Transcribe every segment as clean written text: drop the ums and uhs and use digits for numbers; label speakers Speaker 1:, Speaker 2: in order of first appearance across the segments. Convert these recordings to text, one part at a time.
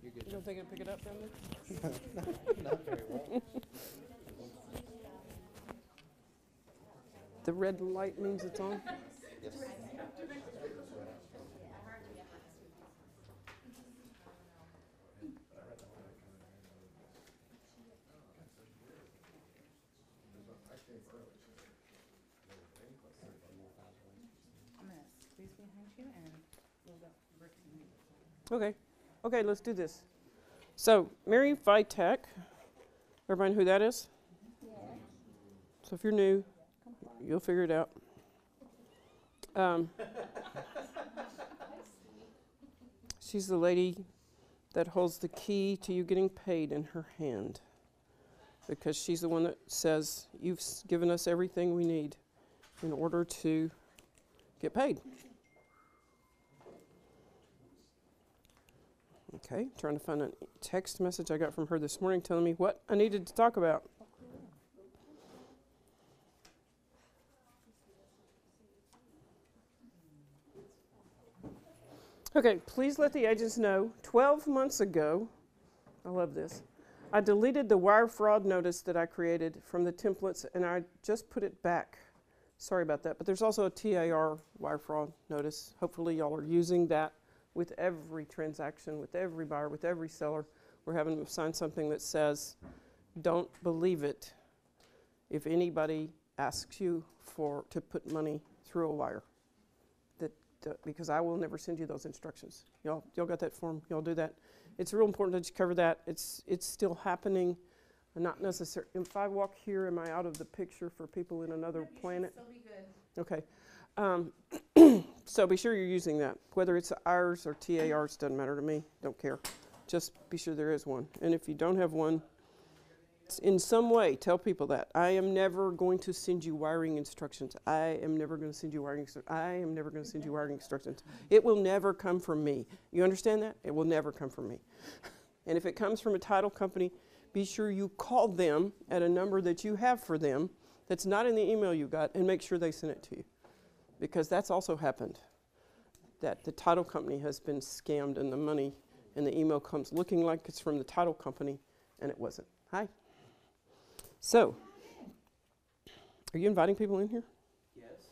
Speaker 1: You're good.
Speaker 2: You don't think it'll pick it up down there?
Speaker 1: Not very well.
Speaker 2: The red light means it's on?
Speaker 1: Yes.
Speaker 3: I'm gonna squeeze behind you and we'll go bricks and me.
Speaker 2: Okay. Okay, let's do this. So, Mary Vitek, everybody know who that is? So if you're new, you'll figure it out. She's the lady that holds the key to you getting paid in her hand, because she's the one that says, you've given us everything we need in order to get paid. Okay, trying to find a text message I got from her this morning telling me what I needed to talk about. Okay, please let the agents know, 12 months ago, I love this, I deleted the wire fraud notice that I created from the templates and I just put it back. Sorry about that, but there's also a TAR wire fraud notice. Hopefully y'all are using that with every transaction, with every buyer, with every seller. We're having them sign something that says, don't believe it if anybody asks you to put money through a wire. Because I will never send you those instructions. Y'all got that form? Y'all do that? It's real important that you cover that. It's still happening. Not necessary. If I walk here, am I out of the picture for people in another planet?
Speaker 3: Still be good.
Speaker 2: Okay. So be sure you're using that. Whether it's ours or TARs, doesn't matter to me. Don't care. Just be sure there is one. And if you don't have one, in some way, tell people that. I am never going to send you wiring instructions. I am never going to send you wiring instructions. I am never going to send you wiring instructions. It will never come from me. You understand that? It will never come from me. And if it comes from a title company, be sure you call them at a number that you have for them that's not in the email you got and make sure they send it to you. Because that's also happened. That the title company has been scammed and the money and the email comes looking like it's from the title company and it wasn't. Hi. So, are you inviting people in here?
Speaker 1: Yes.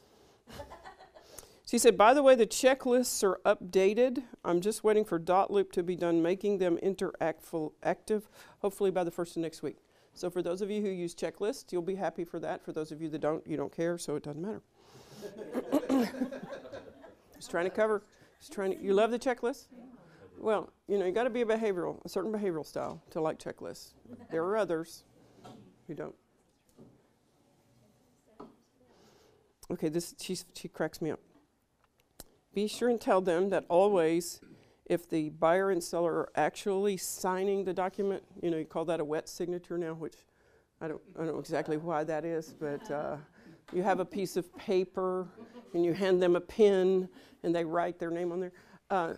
Speaker 2: She said, by the way, the checklists are updated. I'm just waiting for Dotloop to be done making them active, hopefully by the 1st of next week. So for those of you who use checklists, you'll be happy for that. For those of you that don't, you don't care, so it doesn't matter. Just trying to cover. You love the checklist? Well, you got to be a certain behavioral style to like checklists. There are others who don't. Okay, she cracks me up. Be sure and tell them that always, if the buyer and seller are actually signing the document, you call that a wet signature now, which I don't know exactly why that is, but you have a piece of paper and you hand them a pen and they write their name on there,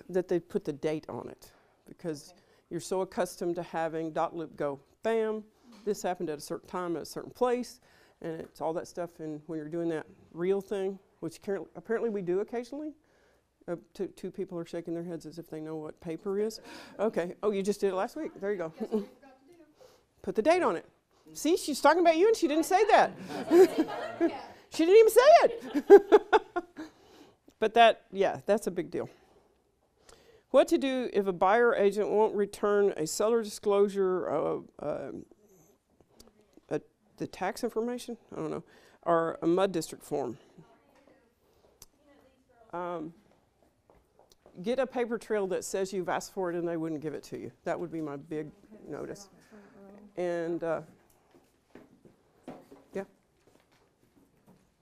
Speaker 2: that they put the date on it, because you're so accustomed to having Dotloop go, bam, this happened at a certain time at a certain place, and it's all that stuff. And when you're doing that real thing, which apparently we do occasionally, two people are shaking their heads as if they know what paper is. Okay. Oh, you just did it last week. There you go. Put the date on it. See, she's talking about you and she didn't say that. She didn't even say it. But that's a big deal. What to do if a buyer agent won't return a seller disclosure, the tax information? I don't know. Or a MUD district form. Get a paper trail that says you've asked for it and they wouldn't give it to you. That would be my big notice. And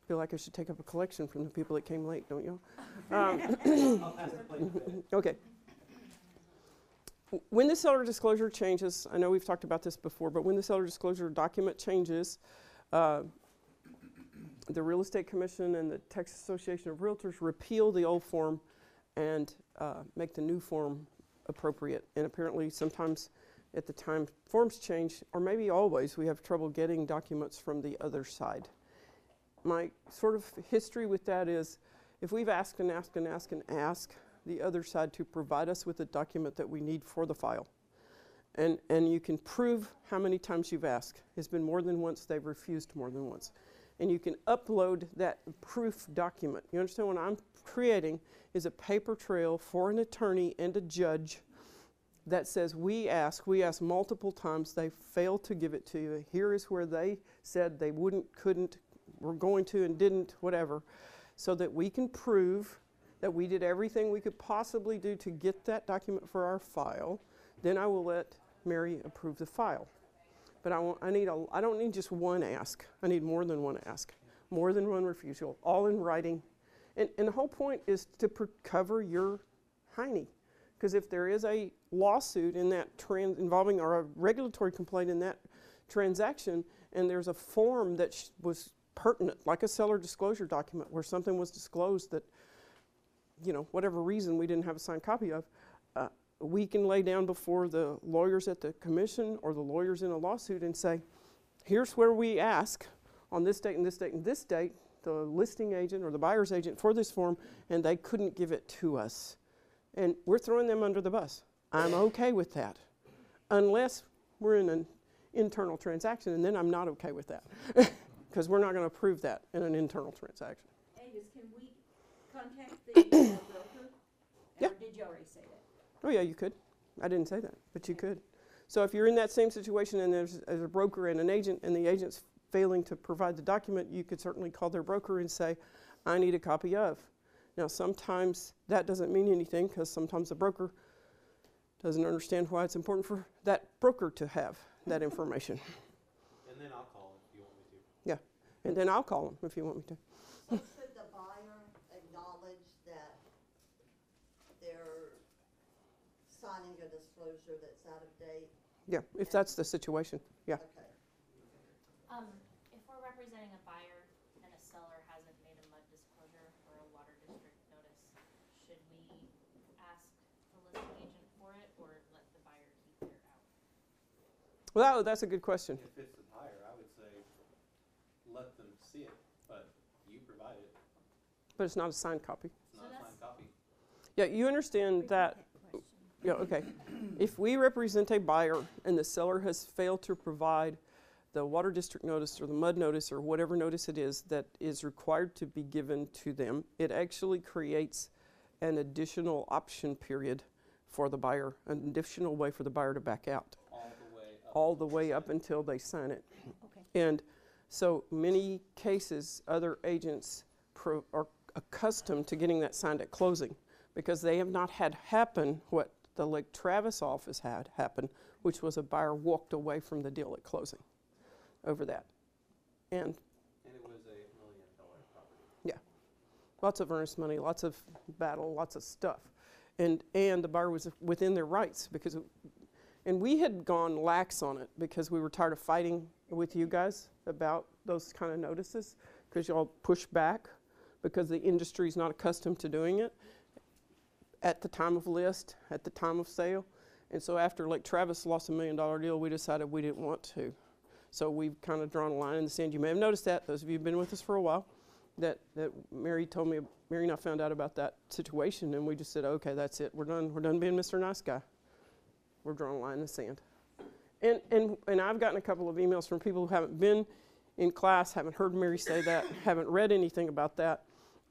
Speaker 2: feel like I should take up a collection from the people that came late, don't you? Okay. When the seller disclosure changes, I know we've talked about this before, but when the seller disclosure document changes, the Real Estate Commission and the Texas Association of Realtors repeal the old form and make the new form appropriate. And apparently sometimes at the time forms change, or maybe always, we have trouble getting documents from the other side. My sort of history with that is if we've asked and asked and asked and asked the other side to provide us with the document that we need for the file, and you can prove how many times you've asked. It's been more than once, they've refused more than once. And you can upload that proof document. You understand what I'm creating is a paper trail for an attorney and a judge that says we asked multiple times, they failed to give it to you. Here is where they said they wouldn't, couldn't, were going to and didn't, whatever, so that we can prove that we did everything we could possibly do to get that document for our file. Then I will let Mary approve the file. But I don't need just one ask. I need more than one ask, more than one refusal, all in writing. And the whole point is to cover your hiney. Because if there is a lawsuit in that involving or a regulatory complaint in that transaction, and there's a form that was pertinent, like a seller disclosure document where something was disclosed that, you know, whatever reason we didn't have a signed copy of, we can lay down before the lawyers at the commission or the lawyers in a lawsuit and say, here's where we ask on this date and this date and this date, the listing agent or the buyer's agent for this form, and they couldn't give it to us. And we're throwing them under the bus. I'm okay with that, unless we're in an internal transaction, and then I'm not okay with that, because we're not going to approve that in an internal transaction.
Speaker 4: Angus, can we contact the broker?
Speaker 2: Yeah.
Speaker 4: Or did you already say that?
Speaker 2: Oh yeah, you could. I didn't say that, but you could. So if you're in that same situation and there's a broker and an agent, and the agent's failing to provide the document, you could certainly call their broker and say, I need a copy of. Now sometimes that doesn't mean anything, because sometimes the broker doesn't understand why it's important for that broker to have that information.
Speaker 1: And then I'll call if you want me to.
Speaker 2: Yeah, and then I'll call them if you want me to.
Speaker 5: So should the buyer acknowledge that they're signing a disclosure that's out of date?
Speaker 2: Yeah, if that's the situation, yeah.
Speaker 5: Okay.
Speaker 6: If we're representing a buyer and a seller hasn't made a MUD disclosure or a water district notice, should we ask the listing agent for it or let the buyer keep their out?
Speaker 2: Well, that's a good question.
Speaker 1: If it's the buyer, I would say let them see it, but you provide it.
Speaker 2: But it's not a signed copy.
Speaker 1: It's not a signed copy.
Speaker 2: Yeah, you understand that. Yeah, okay. If we represent a buyer and the seller has failed to provide the water district notice or the MUD notice or whatever notice it is that is required to be given to them, it actually creates an additional option period for the buyer, an additional way for the buyer to back out. All the way up until they sign it.
Speaker 4: Okay.
Speaker 2: And so many cases, other agents are accustomed to getting that signed at closing, because they have not had happen what the Lake Travis office had happen, which was a buyer walked away from the deal at closing over that. And
Speaker 1: it was $1 million property.
Speaker 2: yeah, lots of earnest money, lots of battle, lots of stuff. And the buyer was within their rights, because and we had gone lax on it because we were tired of fighting with you guys about those kind of notices, because y'all push back because the industry's not accustomed to doing it at the time of list, at the time of sale. And so after Lake Travis lost $1 million deal, we decided we didn't want to. So we've kind of drawn a line in the sand. You may have noticed that, those of you who've been with us for a while, that Mary and I found out about that situation, and we just said, okay, that's it. We're done being Mr. Nice Guy. We're drawing a line in the sand. And I've gotten a couple of emails from people who haven't been in class, haven't heard Mary say that, haven't read anything about that,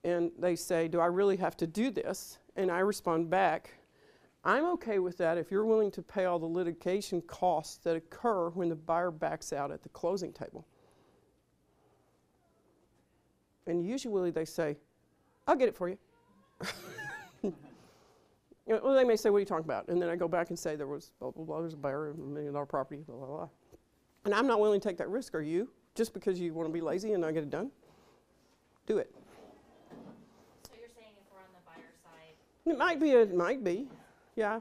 Speaker 2: and they say, do I really have to do this? And I respond back, I'm okay with that if you're willing to pay all the litigation costs that occur when the buyer backs out at the closing table. And usually they say, I'll get it for you. You know, well, they may say, what are you talking about? And then I go back and say, there was blah, blah, blah, there's a buyer of $1 million property, blah, blah, blah. And I'm not willing to take that risk, are you? Just because you want to be lazy and not get it done? Do it.
Speaker 6: So you're saying if we're on the buyer side,
Speaker 2: It might be. Yeah.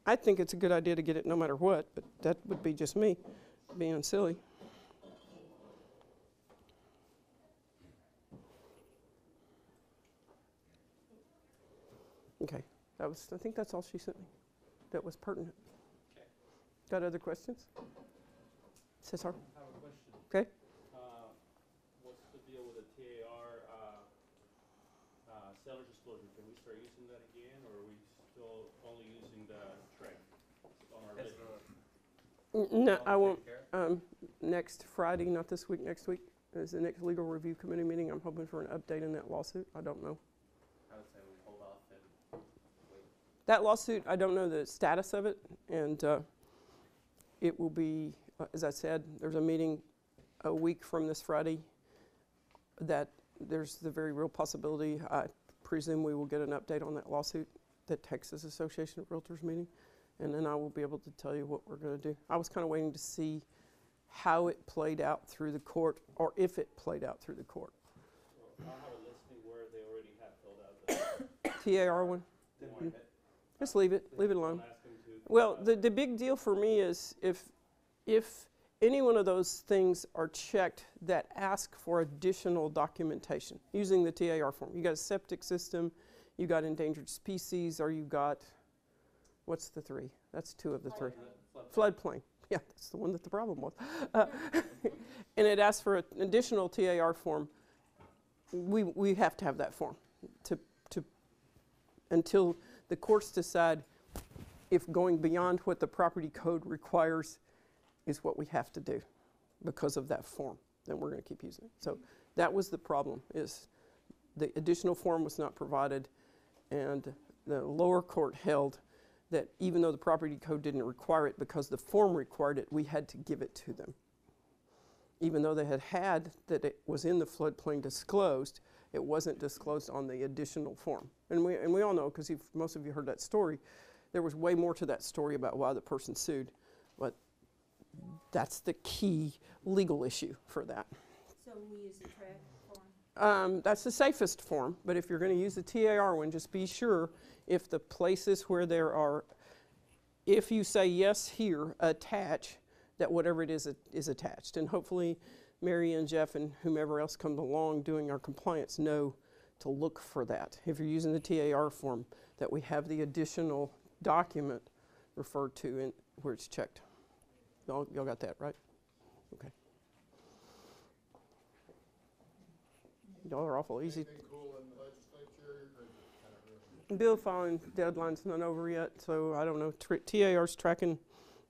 Speaker 2: I think it's a good idea to get it no matter what, but that would be just me being silly. Okay. I think that's all she sent me that was pertinent.
Speaker 7: Okay.
Speaker 2: Got other questions? Cesar?
Speaker 7: I have a question.
Speaker 2: Okay.
Speaker 7: What's the deal with the TAR seller's disclosure, can we start using that again, or are we still only using the TREC on our
Speaker 1: That's
Speaker 7: list?
Speaker 2: No, I
Speaker 1: all
Speaker 2: won't.
Speaker 1: taken care of.
Speaker 2: Next Friday, not this week, next week is the next legal review committee meeting. I'm hoping for an update in that lawsuit. I don't know.
Speaker 1: I would say we hold off and wait.
Speaker 2: That lawsuit, I don't know the status of it, and it will be, as I said, there's a meeting a week from this Friday that there's the very real possibility, I presume we will get an update on that lawsuit, the Texas Association of Realtors meeting, and then I will be able to tell you what we're going to do. I was kind of waiting to see how it played out through the court, or if it played out through the court.
Speaker 7: Well, I'll have a listing where they already have filled out the
Speaker 2: TAR one,
Speaker 1: Didn't want to hit.
Speaker 2: just leave it alone.
Speaker 7: ask them to.
Speaker 2: Well, the big deal for me is if any one of those things are checked that ask for additional documentation using the TAR form. You got a septic system, you got endangered species, or you got, what's the three? That's two of the three. Floodplain. Yeah, that's the one that the problem was. And it asks for an additional TAR form. We have to have that form to until the courts decide if going beyond what the property code requires is what we have to do because of that form, then we're going to keep using it. So that was the problem, is the additional form was not provided, and the lower court held that even though the property code didn't require it, because the form required it, we had to give it to them. Even though they had that it was in the floodplain disclosed, it wasn't disclosed on the additional form. And we all know, because most of you heard that story, there was way more to that story about why the person sued, but that's the key legal issue for that.
Speaker 4: So we use the TREC form?
Speaker 2: That's the safest form, but if you're going to use the TAR one, just be sure if the places where there are, if you say yes here, attach, that whatever it is attached. And hopefully Mary and Jeff and whomever else comes along doing our compliance know to look for that. If you're using the TAR form, that we have the additional document referred to in where it's checked. Y'all got that, right? Okay. Y'all are awful easy.
Speaker 8: Anything cool in the legislature, or not really?
Speaker 2: Bill filing deadline's not over yet, so I don't know. TAR's tracking,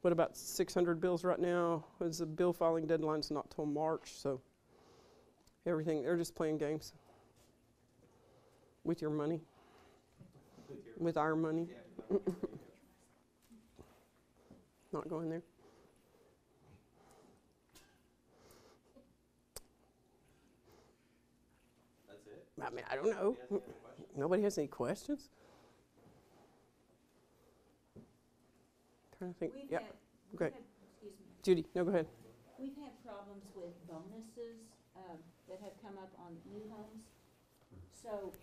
Speaker 2: what, about 600 bills right now? Is the bill filing deadline's not till March, so everything, they're just playing games with your money, with our money.
Speaker 1: Yeah.
Speaker 2: Not going there.
Speaker 1: That's it.
Speaker 2: I mean, I don't know.
Speaker 1: You guys have any questions?
Speaker 2: Nobody has any questions? Trying to think.
Speaker 4: We've
Speaker 2: Yeah,
Speaker 4: had,
Speaker 2: okay.
Speaker 4: excuse me,
Speaker 2: Judy, no, go ahead.
Speaker 4: we've had problems with bonuses that have come up on new homes. So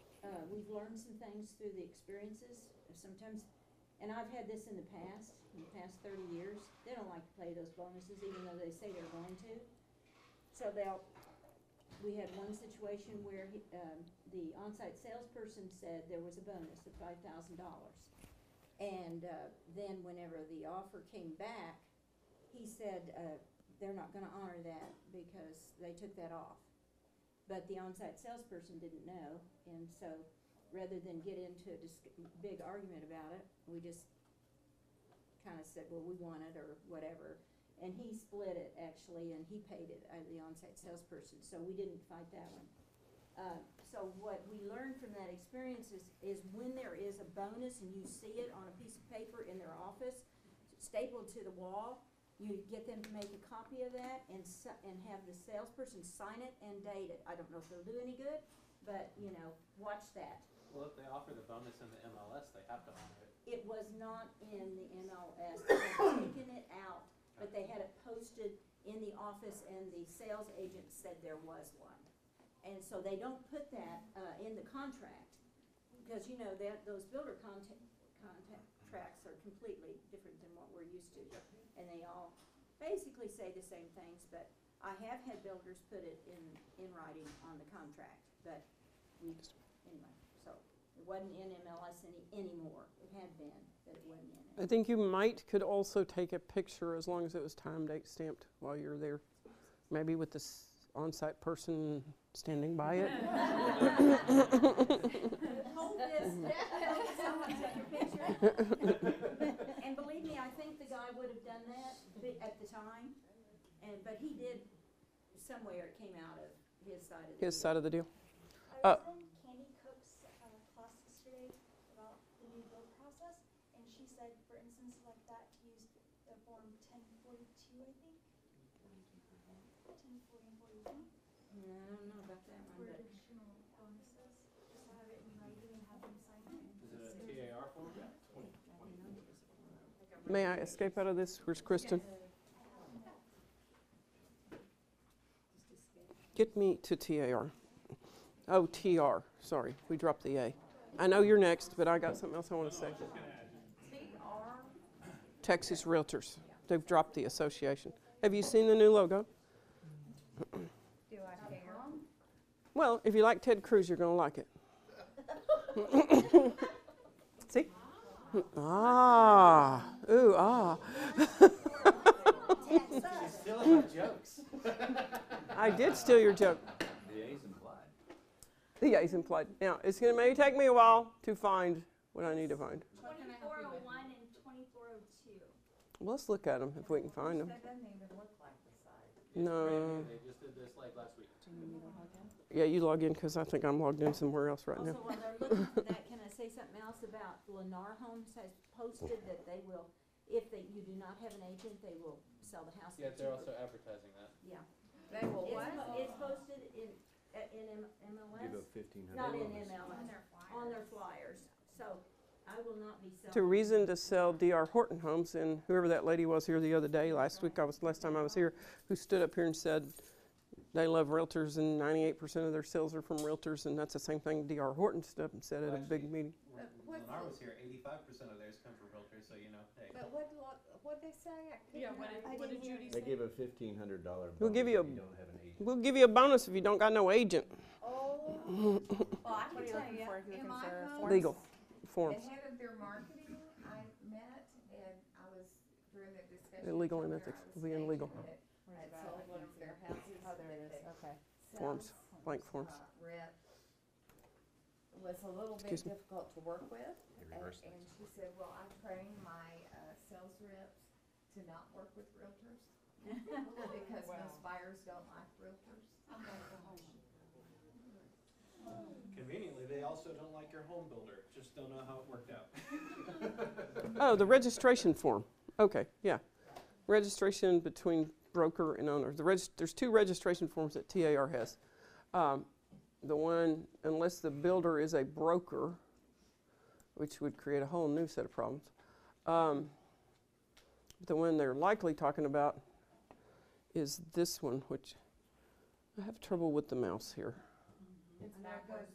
Speaker 4: we've learned some things through the experiences. Sometimes, and I've had this in the past 30 years, they don't like to pay those bonuses even though they say they're going to. So we had one situation where the on-site salesperson said there was a bonus of $5,000. And then whenever the offer came back, he said they're not going to honor that because they took that off. But the on-site salesperson didn't know, and so rather than get into a big argument about it, we just kind of said, well, we want it or whatever. And he split it, actually, and he paid it, the on-site salesperson, so we didn't fight that one. So what we learned from that experience is when there is a bonus and you see it on a piece of paper in their office, stapled to the wall, you get them to make a copy of that and have the salesperson sign it and date it. I don't know if they'll do any good, but, you know, watch that.
Speaker 1: Well, if they offer the bonus in the MLS, they have to honor it.
Speaker 4: It was not in the MLS. They had taken it out, but they had it posted in the office, and the sales agent said there was one. And so they don't put that in the contract, because, you know, those builder contracts are completely different than what we're used to. And they all basically say the same things, but I have had builders put it in writing on the contract, but anyway, so it wasn't in MLS anymore. It had been, but it wasn't in it.
Speaker 2: I think you could also take a picture as long as it was time date stamped while you're there. Maybe with this on-site person standing by it.
Speaker 4: this, someone took your picture. And believe me, I think the guy would have done that at the time, but he did somewhere, it came out of his side of the
Speaker 2: His
Speaker 4: deal.
Speaker 2: side of the deal.
Speaker 9: I was in Candy Cook's class yesterday about the new build process, and she said, for instance, like that, to use the form 1042, I think. 1040 and 41
Speaker 4: Yeah, I don't know about that
Speaker 9: for
Speaker 4: one, but
Speaker 9: additional bonuses. Just to have it in writing and have them sign it.
Speaker 1: Is it a TAR form?
Speaker 2: May I escape out of this? Where's Kristen? Get me to TAR. Oh, TR. Sorry, we dropped the A. I know you're next, but I got something else I want to say. Texas Realtors. They've dropped the association. Have you seen the new logo?
Speaker 3: Do I care?
Speaker 2: Well, if you like Ted Cruz, you're going to like it. See? Ah. Ooh, ah.
Speaker 1: She's stealing my jokes.
Speaker 2: I did steal your joke.
Speaker 10: The A's implied.
Speaker 2: The A's implied. Now, it's going to maybe take me a while to find what I need to find.
Speaker 9: 2401 and 2402.
Speaker 2: Well, let's look at them if we can find them.
Speaker 3: That doesn't even look like the site.
Speaker 2: No.
Speaker 1: They just did this like last week.
Speaker 2: Yeah, you log in because I think I'm logged in somewhere else right
Speaker 4: also
Speaker 2: now.
Speaker 4: while they're looking for that, can I say something else about Lennar Homes has posted that they will, if you do not have an agent, they will sell the house.
Speaker 1: Yeah,
Speaker 4: for
Speaker 1: they're
Speaker 4: cheaper.
Speaker 1: also advertising that.
Speaker 4: Yeah.
Speaker 3: They will what?
Speaker 4: It's posted in MLS,
Speaker 10: Give up $1,500.
Speaker 4: not in
Speaker 10: bonus.
Speaker 4: MLS, on their flyers. So I will not be selling.
Speaker 2: To reason to sell D.R. Horton Homes, and whoever that lady was here the other day, last time I was here, who stood up here and said they love realtors and 98% of their sales are from realtors, and that's the same thing D.R. Horton stood up and said at a big meeting.
Speaker 1: When Lennar was here, 85% of theirs come from realtors, so you know, hey.
Speaker 3: But what'd they say? I
Speaker 11: Yeah,
Speaker 3: couldn't-
Speaker 11: what did Judy
Speaker 10: They
Speaker 11: say?
Speaker 10: give a $1,500 bonus
Speaker 2: We'll give you
Speaker 10: if
Speaker 2: a-
Speaker 10: you don't have an agent.
Speaker 2: We'll give you a bonus if you don't got no agent.
Speaker 3: Oh, well, I
Speaker 11: What are
Speaker 3: can
Speaker 11: you
Speaker 3: tell
Speaker 11: looking
Speaker 3: you,
Speaker 11: for? Are you
Speaker 3: in
Speaker 11: looking
Speaker 3: my
Speaker 11: for
Speaker 3: home,
Speaker 11: forms?
Speaker 2: Legal
Speaker 3: the
Speaker 2: forms.
Speaker 3: head of their marketing, I met, and I was, during the discussion.
Speaker 2: Illegal
Speaker 3: told
Speaker 2: and
Speaker 3: her
Speaker 2: ethics
Speaker 3: I
Speaker 2: will
Speaker 3: was
Speaker 2: be illegal.
Speaker 3: stationed At sold one of their houses.
Speaker 11: Oh, there it
Speaker 3: that
Speaker 11: is, okay.
Speaker 3: they
Speaker 2: Forms,
Speaker 3: sell,
Speaker 2: blank forms.
Speaker 3: Rep was a little bit
Speaker 2: Excuse me.
Speaker 3: difficult to work with.
Speaker 10: They reversed
Speaker 3: And she said, well, I train my sales reps to not work with realtors because most buyers don't like realtors.
Speaker 1: Conveniently, they also don't like your home builder, just don't know how it worked out.
Speaker 2: Oh, the registration form. Okay, yeah. Registration between broker and owner. There's two registration forms that TAR has. The one, unless the builder is a broker, which would create a whole new set of problems. The one they're likely talking about is this one, which I have trouble with the mouse here.
Speaker 3: It's backwards.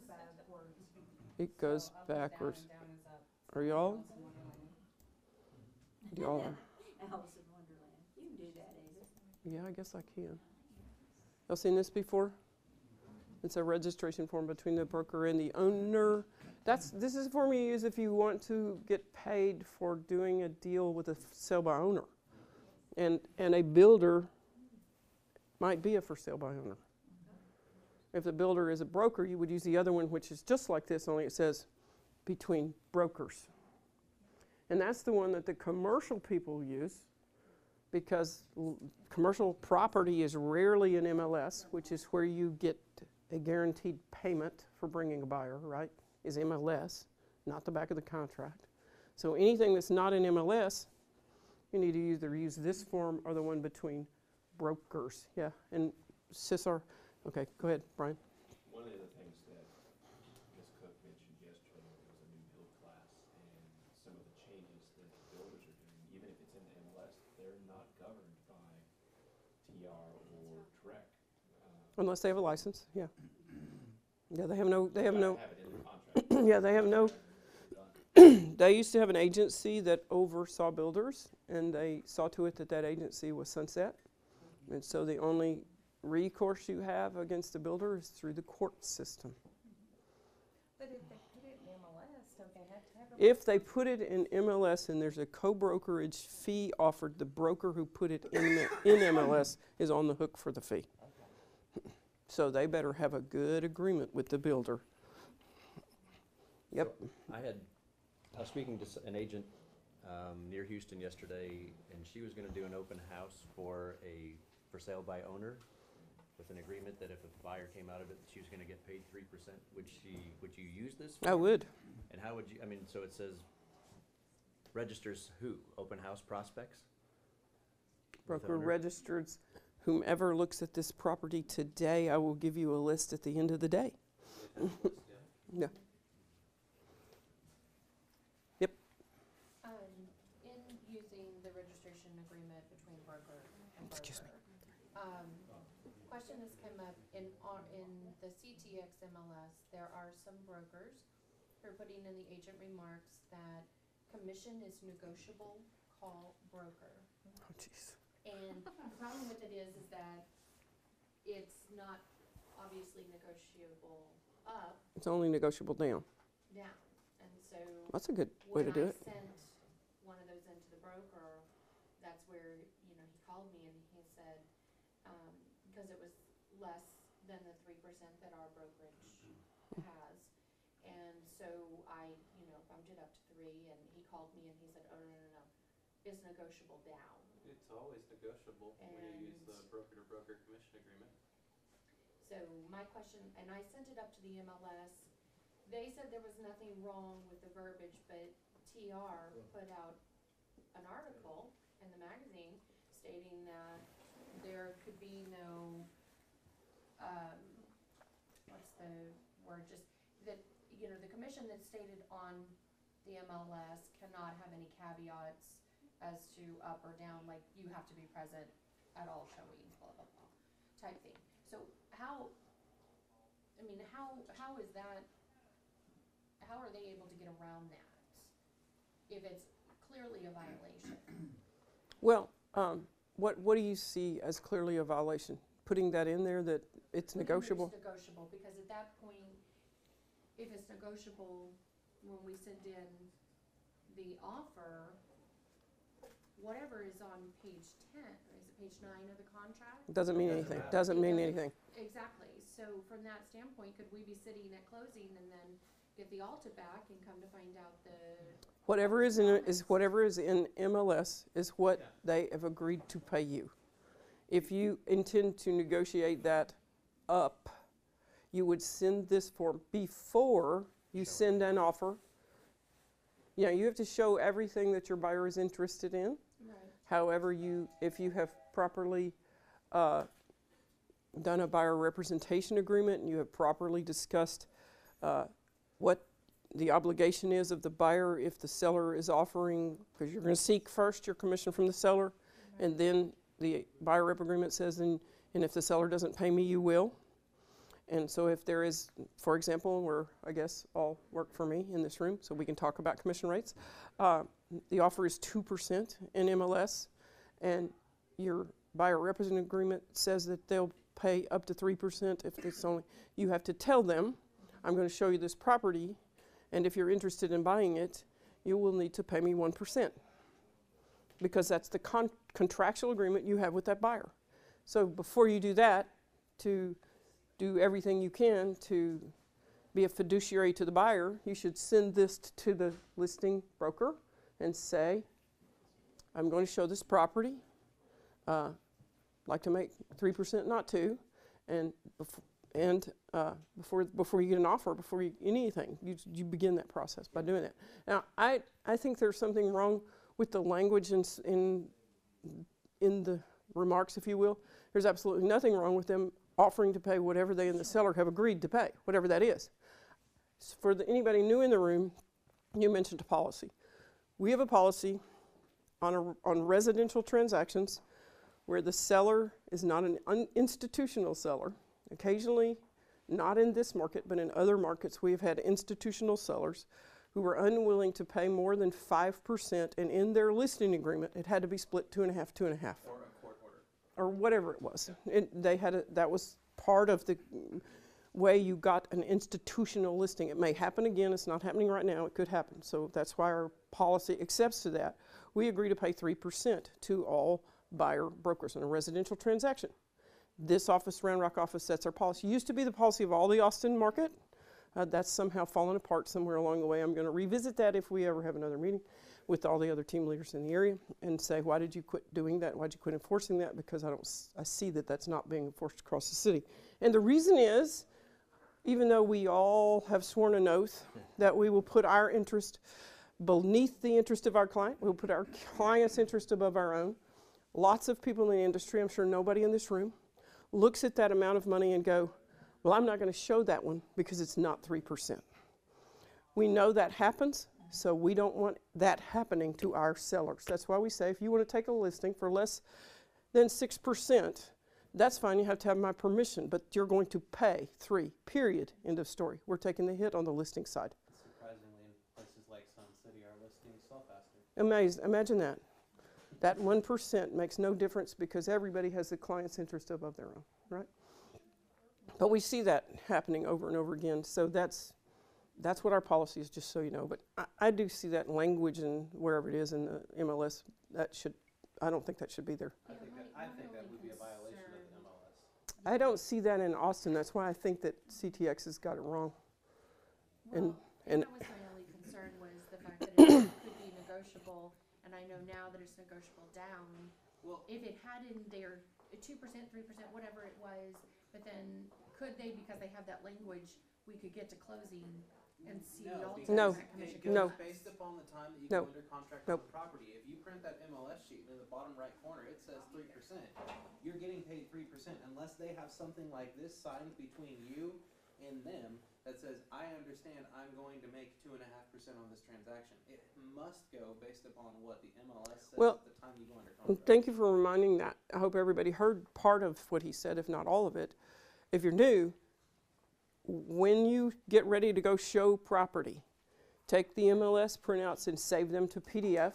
Speaker 2: It goes backwards. Are y'all? Y'all are.
Speaker 4: Alice in Wonderland. You can do that, Ava.
Speaker 2: Yeah, I guess I can. Y'all seen this before? It's a registration form between the broker and the owner. This is a form you use if you want to get paid for doing a deal with a sale by owner. And a builder might be a for sale by owner. If the builder is a broker, you would use the other one, which is just like this, only it says between brokers. And that's the one that the commercial people use because commercial property is rarely an MLS, which is where you get a guaranteed payment for bringing a buyer, right, is MLS, not the back of the contract. So anything that's not an MLS, you need to either use this form or the one between brokers. Yeah, and CISR, okay, go ahead, Brian.
Speaker 12: One of the things that Ms. Cook mentioned yesterday was a new build class and some of the changes that the builders are doing, even if it's in the MLS, they're not governed by TR or TREC.
Speaker 2: Unless they have a license, yeah. Yeah, they have no,
Speaker 12: Have it in the contract.
Speaker 2: yeah, they have no, they used to have an agency that oversaw builders, and they saw to it that that agency was sunset. And so the only recourse you have against a builder is through the court system.
Speaker 3: But if they put it in MLS, don't they have to have a?
Speaker 2: If they put it in MLS and there's a co-brokerage fee offered, the broker who put it in MLS is on the hook for the fee. So they better have a good agreement with the builder. Yep.
Speaker 10: So I was speaking to an agent near Houston yesterday, and she was gonna do an open house for sale by owner with an agreement that if a buyer came out of it, she was gonna get paid 3%. Would you use this?
Speaker 2: I would.
Speaker 10: And how would you, I mean, so it says registers who? Open house prospects? With
Speaker 2: Broker
Speaker 10: owner?
Speaker 2: registers, whomever looks at this property today, I will give you a list at the end of the day. Yeah. Yep.
Speaker 11: In using the registration agreement between broker and
Speaker 2: Excuse me.
Speaker 11: broker, question has come up in the CTX MLS, there are some brokers who are putting in the agent remarks that commission is negotiable, call broker.
Speaker 2: Oh, jeez.
Speaker 11: And the problem with it is that it's not obviously negotiable up,
Speaker 2: It's only negotiable down.
Speaker 11: down. And so
Speaker 2: That's a good way to do it.
Speaker 11: when I sent one of those into the broker, that's where, he called me and he said, because it was less than the 3% that our brokerage has. And so I, bumped it up to 3, and he called me and he said, oh, no, it's negotiable down.
Speaker 1: It's always negotiable when you use the
Speaker 11: And-
Speaker 1: broker-to-broker commission agreement.
Speaker 11: So my question, and I sent it up to the MLS, they said there was nothing wrong with the verbiage, but TR put out an article in the magazine stating that there could be no, what's the word, just that, the commission that's stated on the MLS cannot have any caveats as to up or down, like you have to be present at all showings, blah, blah, blah, type thing. So how is that, how are they able to get around that if it's clearly a violation?
Speaker 2: Well, what do you see as clearly a violation? Putting that in there that it's negotiable?
Speaker 11: It's negotiable, because at that point, if it's negotiable, when we send in the offer, whatever is on page 10, is it page 9 of the contract?
Speaker 2: Doesn't mean anything. Doesn't mean anything.
Speaker 11: Exactly. So from that standpoint, could we be sitting at closing and then get the Alta back and come to find out
Speaker 2: Whatever is in MLS is what they have agreed to pay you. If you intend to negotiate that up, you would send this form before you send an offer. You have to show everything that your buyer is interested in.
Speaker 11: Right.
Speaker 2: However, if you have properly done a buyer representation agreement and you have properly discussed what the obligation is of the buyer if the seller is offering, because you're going to seek first your commission from the seller, and then the buyer rep agreement says, and if the seller doesn't pay me, you will. And so if there is, for example, where I guess all work for me in this room, so we can talk about commission rates, the offer is 2% in MLS, and your buyer representative agreement says that they'll pay up to 3% if it's only, you have to tell them, I'm going to show you this property, and if you're interested in buying it, you will need to pay me 1%, because that's the contractual agreement you have with that buyer. So before you do that, to do everything you can to be a fiduciary to the buyer, you should send this to the listing broker and say, I'm going to show this property, like to make 3%, not 2%, and before you get an offer, before you anything, you begin that process by doing that. Now, I think there's something wrong with the language in the remarks, if you will. There's absolutely nothing wrong with them offering to pay whatever they and the seller have agreed to pay, whatever that is. For anybody new in the room, you mentioned a policy. We have a policy on residential transactions where the seller is not an institutional seller. Occasionally, not in this market, but in other markets, we have had institutional sellers who were unwilling to pay more than 5%, and in their listing agreement, it had to be split 2.5, 2.5.
Speaker 1: Or a court order.
Speaker 2: Or whatever it was. That was part of the way you got an institutional listing. It may happen again. It's not happening right now. It could happen. So that's why our policy accepts to that. We agree to pay 3% to all buyer brokers in a residential transaction. This office, Round Rock office, sets our policy. It used to be the policy of all the Austin market, That's somehow fallen apart somewhere along the way. I'm going to revisit that if we ever have another meeting with all the other team leaders in the area and say, why did you quit doing that? Why did you quit enforcing that? Because I see that that's not being enforced across the city. And the reason is, even though we all have sworn an oath that we will put our interest beneath the interest of our client, we'll put our client's interest above our own. Lots of people in the industry, I'm sure nobody in this room, looks at that amount of money and go, well, I'm not going to show that one because it's not 3%. We know that happens, so we don't want that happening to our sellers. That's why we say if you want to take a listing for less than 6%, that's fine, you have to have my permission, but you're going to pay 3, period, end of story. We're taking the hit on the listing side.
Speaker 1: Surprisingly, in places like Sun City, our listings sell faster.
Speaker 2: Imagine that. That 1% makes no difference because everybody has the client's interest above their own, right? But we see that happening over and over again, so that's what our policy is, just so you know. But I do see that language in wherever it is in the MLS. I don't think that should be there.
Speaker 1: I think that would be a violation of the MLS.
Speaker 2: I don't see that in Austin. That's why I think that CTX has got it wrong. And
Speaker 11: That was my only concern, was the fact that it could be negotiable, and I know now that it's negotiable down.
Speaker 1: Well,
Speaker 11: If it had in there 2%, 3%, whatever it was, but then could they, because they have that language, we could get to closing and see
Speaker 1: no,
Speaker 11: ultimately
Speaker 1: because
Speaker 2: No.
Speaker 11: that commission.
Speaker 1: it goes
Speaker 2: No.
Speaker 1: based upon the time that you
Speaker 2: No.
Speaker 1: go under contract
Speaker 2: Nope.
Speaker 1: on the property. If you print that MLS sheet in the bottom right corner, it says 3%. You're getting paid 3% unless they have something like this signed between you and them that says, I understand I'm going to make 2.5% on this transaction. It must go based upon what the MLS says
Speaker 2: Well,
Speaker 1: at the time you go under contract.
Speaker 2: thank you for reminding that. I hope everybody heard part of what he said, if not all of it. If you're new, when you get ready to go show property, take the MLS printouts and save them to PDF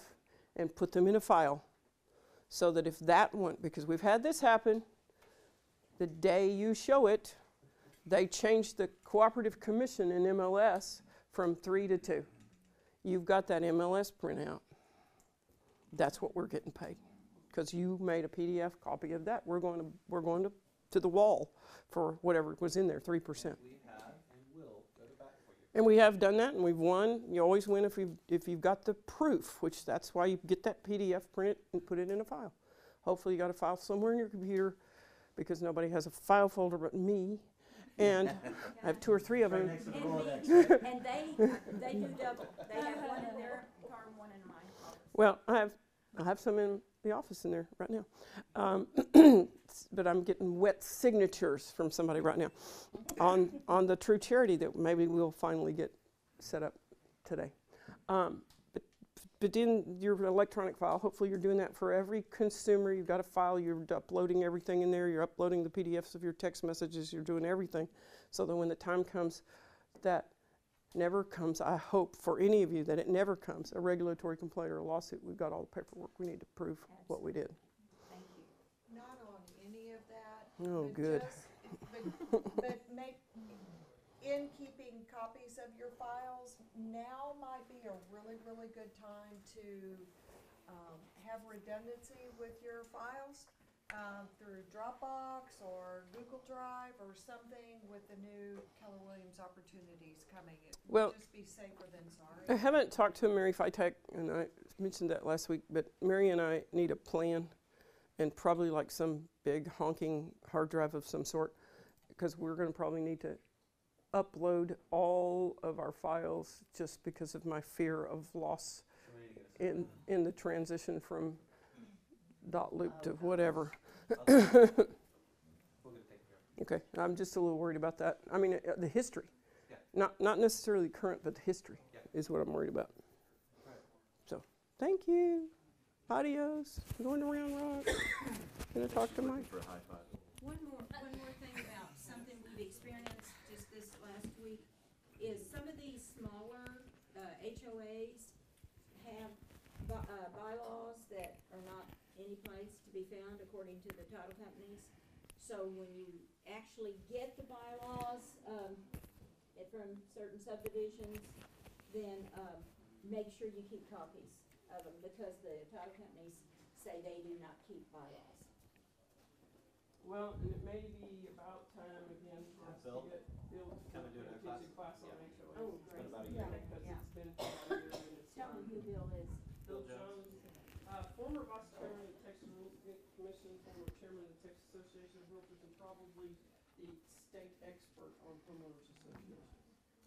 Speaker 2: and put them in a file so that if that one, because we've had this happen, the day you show it, they changed the cooperative commission in MLS from 3 to 2. You've got that MLS printout. That's what we're getting paid because you made a PDF copy of that. We're going to the wall for whatever was in there, 3%.
Speaker 1: We have and will go to bat for you.
Speaker 2: And we have done that, and we've won. You always win if you've got the proof, which that's why you get that PDF, print it, and put it in a file. Hopefully you got a file somewhere in your computer because nobody has a file folder but me. And I have 2 or 3 of them.
Speaker 4: And they do double. They have one in their car and one in my office.
Speaker 2: Well, I have some in the office in there right now. But I'm getting wet signatures from somebody right now on the True Charity that maybe we'll finally get set up today. But in your electronic file, hopefully you're doing that for every consumer. You've got a file, you're uploading everything in there, you're uploading the PDFs of your text messages, you're doing everything. So that when the time comes, that never comes, I hope for any of you that it never comes, a regulatory complaint or a lawsuit, we've got all the paperwork we need to prove what we did.
Speaker 4: Thank you.
Speaker 13: Not on any of that.
Speaker 2: Oh,
Speaker 13: but
Speaker 2: good.
Speaker 13: But make, in keeping copies of your files, now might be a really, really good time to have redundancy with your files through Dropbox or Google Drive or something with the new Keller Williams opportunities coming. It
Speaker 2: Well,
Speaker 13: would just be safer than sorry.
Speaker 2: I haven't talked to Mary Fytek, and I mentioned that last week, but Mary and I need a plan and probably like some big honking hard drive of some sort because we're going to probably need to upload all of our files just because of my fear of loss in the transition from dot loop to whatever. Okay, I'm just a little worried about that. I mean, the history.
Speaker 1: Yeah.
Speaker 2: Not necessarily current, but the history is what I'm worried about. So, thank you. Adios. I'm going to Round Rock. Gonna talk to Mike.
Speaker 10: For a high five.
Speaker 4: One more thing about something we've experienced just this last week is some of these smaller HOAs have bylaws that are not any place to be found according to the title companies. So when you actually get the bylaws from certain subdivisions, then make sure you keep copies of them because the title companies say they do not keep bylaws.
Speaker 2: Well, and it may be about time again for us to get be able to
Speaker 1: Come and do it in
Speaker 2: teach
Speaker 1: class?
Speaker 2: a class on HOA.
Speaker 4: Oh,
Speaker 1: It's been about a
Speaker 4: Yeah.
Speaker 1: year.
Speaker 2: Because
Speaker 4: Yeah.
Speaker 2: it's been about a year and it's,
Speaker 4: Tell me who Bill is.
Speaker 2: Bill Jones, former vice chairman of the Texas Real Estate Commission, former chairman of the Texas Association of Realtors, and probably the state expert on homeowners associations.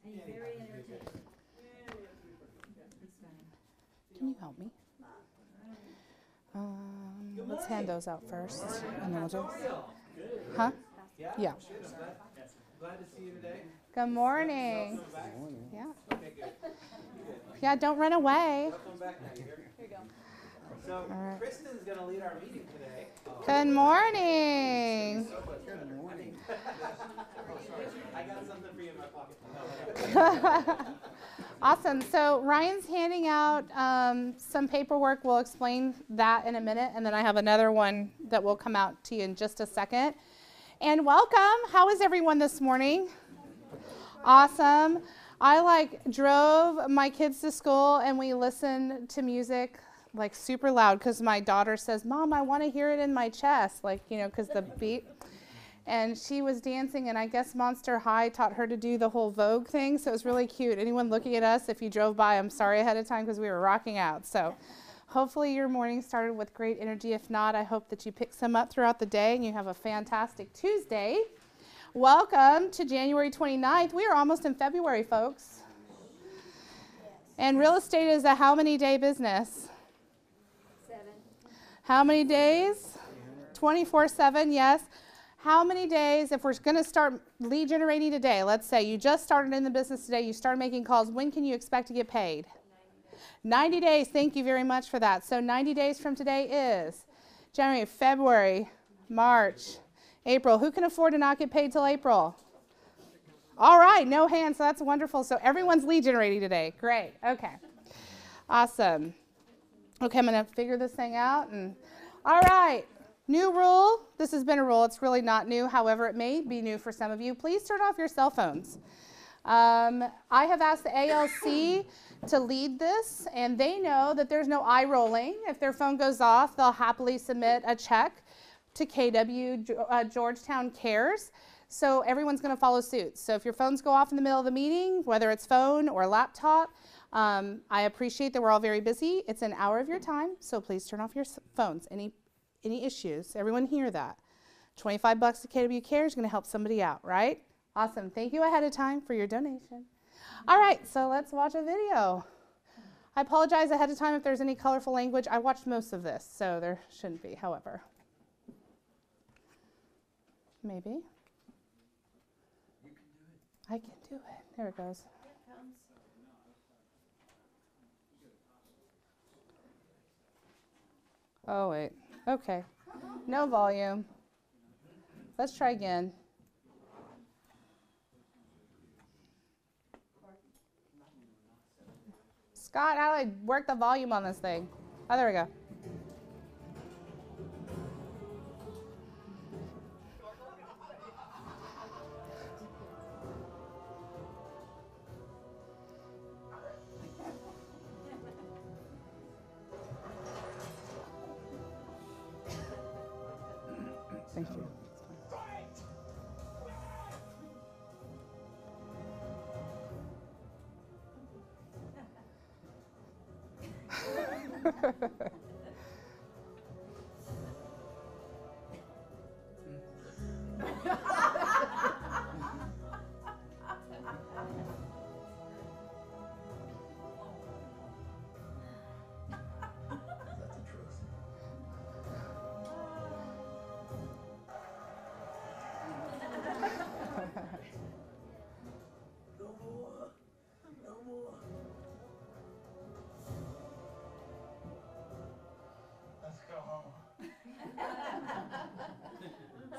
Speaker 4: And he's very entertaining.
Speaker 2: Yeah, yeah, yeah.
Speaker 4: He's funny.
Speaker 14: Can you help me? Let's hand those out first, and then we'll do. Huh?
Speaker 1: Yeah?
Speaker 14: Yeah.
Speaker 1: Good, I'm glad to see you today.
Speaker 14: Good morning.
Speaker 1: Welcome back.
Speaker 14: Yeah.
Speaker 1: Okay, good. Good.
Speaker 14: Yeah, don't run away.
Speaker 1: Welcome back now, you hear?
Speaker 14: Here you go.
Speaker 1: So,
Speaker 14: right.
Speaker 1: Kristen's gonna lead our meeting today.
Speaker 14: Good morning.
Speaker 1: Good morning. I got something for you in my pocket.
Speaker 14: Awesome. So Ryan's handing out some paperwork. We'll explain that in a minute, and then I have another one that will come out to you in just a second. And welcome. How is everyone this morning? Awesome. I drove my kids to school, and we listened to music super loud because my daughter says, "Mom, I want to hear it in my chest," because the beat. And she was dancing, and I guess Monster High taught her to do the whole Vogue thing, so it was really cute. Anyone looking at us, if you drove by, I'm sorry ahead of time because we were rocking out. So hopefully your morning started with great energy. If not, I hope that you pick some up throughout the day and you have a fantastic Tuesday. Welcome to January 29th. We are almost in February, folks. And real estate is a how many day business?
Speaker 4: 7.
Speaker 14: How many days? 24/7, yes. How many days, if we're going to start lead generating today, let's say you just started in the business today, you started making calls, when can you expect to get paid? 90 days. Thank you very much for that. So 90 days from today is January, February, March, April. Who can afford to not get paid till April? All right, no hands, so that's wonderful. So everyone's lead generating today. Great, okay. Awesome. Okay, I'm going to figure this thing out. All right. New rule. This has been a rule. It's really not new. However, it may be new for some of you. Please turn off your cell phones. I have asked the ALC to lead this, and they know that there's no eye rolling. If their phone goes off, they'll happily submit a check to KW Georgetown Cares. So everyone's going to follow suit. So if your phones go off in the middle of the meeting, whether it's phone or laptop, I appreciate that we're all very busy. It's an hour of your time, so please turn off your phones. Any issues? Everyone hear that? $25 to KW Cares is going to help somebody out, right? Awesome. Thank you ahead of time for your donation. All right, so let's watch a video. I apologize ahead of time if there's any colorful language. I watched most of this, so there shouldn't be, however. Maybe. I can do it. There it goes. Oh, wait. Okay. No volume. Let's try again. Scott, how do I work the volume on this thing? Oh, there we go. Thank you.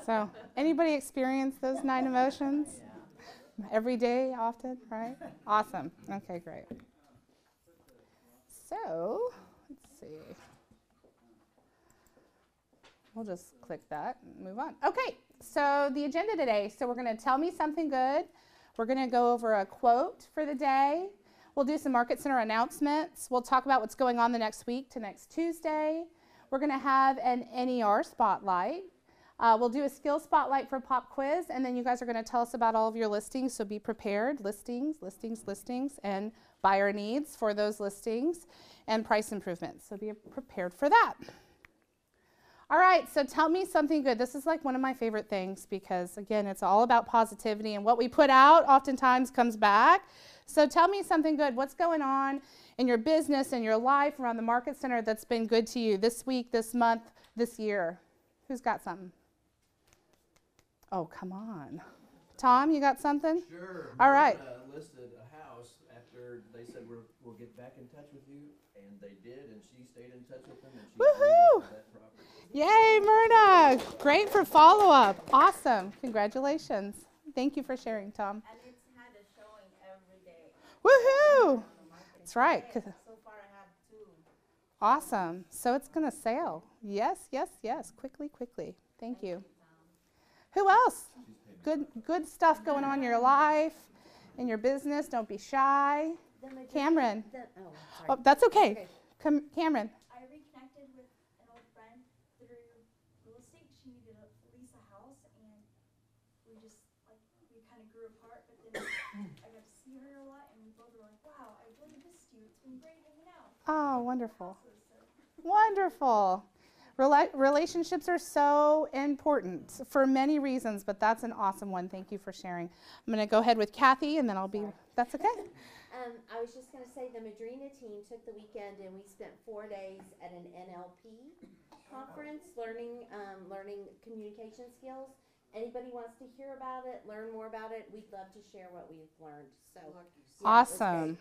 Speaker 14: So, anybody experience those 9 emotions? Every day, often, right? Awesome. Okay, great. So, let's see. We'll just click that and move on. Okay, so the agenda today. So we're going to tell me something good. We're going to go over a quote for the day. We'll do some Market Center announcements. We'll talk about what's going on the next week to next Tuesday. We're going to have an NER spotlight. We'll do a skill spotlight for pop quiz, and then you guys are going to tell us about all of your listings, so be prepared. Listings, and buyer needs for those listings, and price improvements. So be prepared for that. All right, so tell me something good. This is like one of my favorite things because, again, it's all about positivity, and what we put out oftentimes comes back. So tell me something good. What's going on in your business, in your life, around the Market Center that's been good to you this week, this month, this year? Who's got something? Oh, come on. Tom, you got something?
Speaker 10: Sure.
Speaker 14: All right.
Speaker 10: Myrna listed a house after they said we'll get back in touch with you, and they did, and she stayed in touch with them, and she
Speaker 14: Woohoo!
Speaker 10: relisted that property.
Speaker 14: Yay, Myrna. Great for follow-up. Awesome. Congratulations. Thank you for sharing, Tom.
Speaker 3: And it's had a showing every day.
Speaker 14: Woohoo! That's right.
Speaker 3: So far I have 2.
Speaker 14: Awesome. So it's going to sell. Yes. Quickly. Thank you. Who else? Good stuff going on in your life, in your business. Don't be shy. Cameron. Oh, that's okay. Cameron.
Speaker 9: I reconnected with an old friend through real estate. She needed to lease a house, and we just, like, we kind of grew apart, but then I got to see her a lot, and we both were like, wow, I really missed you. It's been great hanging out.
Speaker 14: Oh, wonderful. Wonderful. Relationships are so important for many reasons, but that's an awesome one. Thank you for sharing. I'm going to go ahead with Kathy, and then I'll be, that's okay.
Speaker 15: I was just going to say the Madrina team took the weekend and we spent 4 days at an NLP conference learning communication skills. Anybody wants to hear about it, learn more about it, we'd love to share what we've learned. So yeah,
Speaker 14: awesome.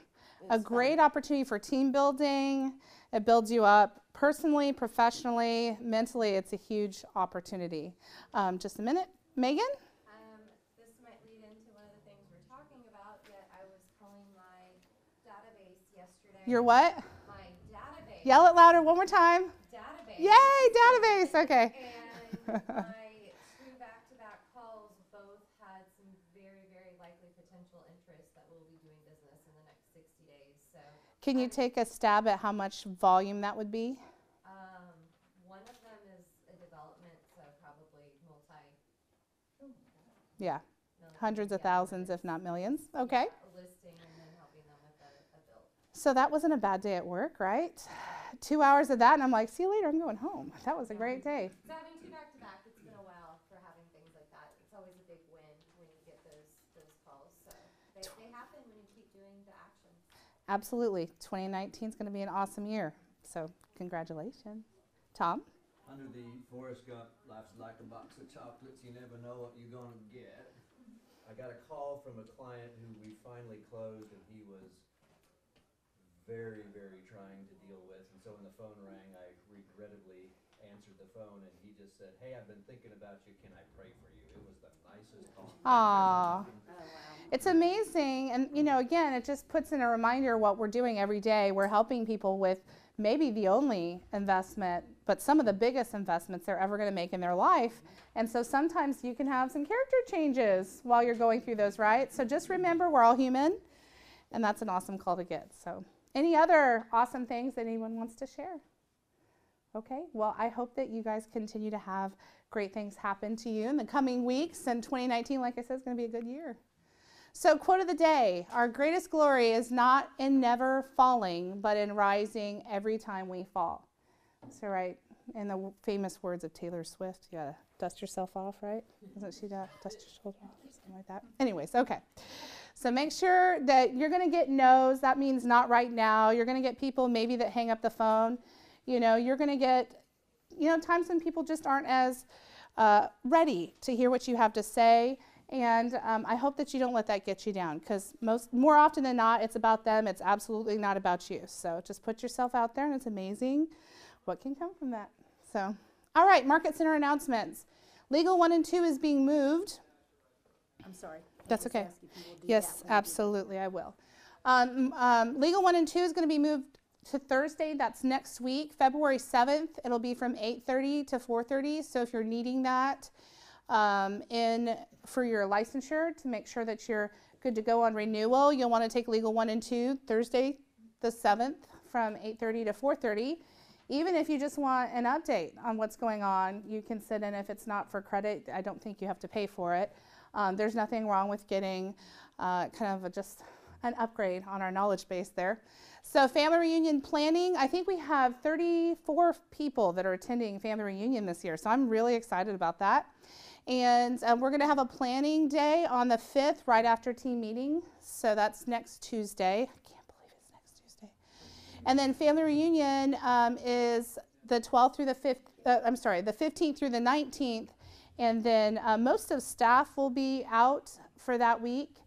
Speaker 14: A great opportunity for team building. It builds you up personally, professionally, mentally. It's a huge opportunity. Just a minute. Megan?
Speaker 11: This might lead into one of the things we're talking about, yet I was pulling my database yesterday.
Speaker 14: Your what?
Speaker 11: My database.
Speaker 14: Yell it louder one more time.
Speaker 11: Database.
Speaker 14: Yay, database. Okay.
Speaker 11: And my 2 back-to-back calls both had some very, very likely potential interest that will be doing business in the next 60 days. So
Speaker 14: Can you take a stab at how much volume that would be?
Speaker 11: one of them is a development, so probably
Speaker 14: Yeah. Hundreds of thousands, if not millions. Okay.
Speaker 11: a listing and then helping them with a build.
Speaker 14: So that wasn't a bad day at work, right? 2 hours of that, and I'm like, see you later, I'm going home. That was a great day.
Speaker 11: So having 2 back-to-back, it's been a while for having things like that. It's always a big win when you get those calls. So they happen when you keep doing the actions.
Speaker 14: Absolutely. 2019 is going to be an awesome year. So congratulations. Tom?
Speaker 10: Under the Forrest Gump, life's like a box of chocolates, you never know what you're gonna get. I got a call from a client who we finally closed, and he was very, very trying to deal with. And so when the phone rang, I regrettably answered the phone, and he just said, hey, I've been thinking about you, can I pray for you? It was the nicest call.
Speaker 14: Aww. It's amazing. And, you know, again, it just puts in a reminder of what we're doing every day. We're helping people with maybe the only investment, but some of the biggest investments they're ever going to make in their life. And so sometimes you can have some character changes while you're going through those, right? So just remember, we're all human, and that's an awesome call to get. So any other awesome things that anyone wants to share? Okay, well, I hope that you guys continue to have great things happen to you in the coming weeks. And 2019, like I said, is going to be a good year. So quote of the day, our greatest glory is not in never falling, but in rising every time we fall. So right, in the famous words of Taylor Swift, you gotta dust yourself off, right? Doesn't she dust your shoulder off or something like that? Anyways, okay. So make sure that you're gonna get no's. That means not right now. You're gonna get people maybe that hang up the phone. You know, you're gonna get, you know, times when people just aren't as ready to hear what you have to say. And I hope that you don't let that get you down, because more often than not, it's about them. It's absolutely not about you. So just put yourself out there, and it's amazing what can come from that. So, all right, Market Center announcements. Legal 1 and 2 is being moved.
Speaker 15: I'm sorry.
Speaker 14: That's okay. Yes, absolutely, I will. Legal 1 and 2 is going to be moved to Thursday. That's next week, February 7th. It'll be from 8:30 to 4:30. So if you're needing that for your licensure to make sure that you're good to go on renewal, you'll want to take Legal 1 and 2 Thursday the 7th from 8:30 to 4:30. Even if you just want an update on what's going on, you can sit in. If it's not for credit, I don't think you have to pay for it. There's nothing wrong with getting just an upgrade on our knowledge base there. So family reunion planning, I think we have 34 people that are attending family reunion this year, so I'm really excited about that. And we're going to have a planning day on the 5th, right after team meeting, so that's next Tuesday. I can't believe it's next Tuesday. And then family reunion is the 12th through the 5th, the 15th through the 19th, and then most of staff will be out for that week.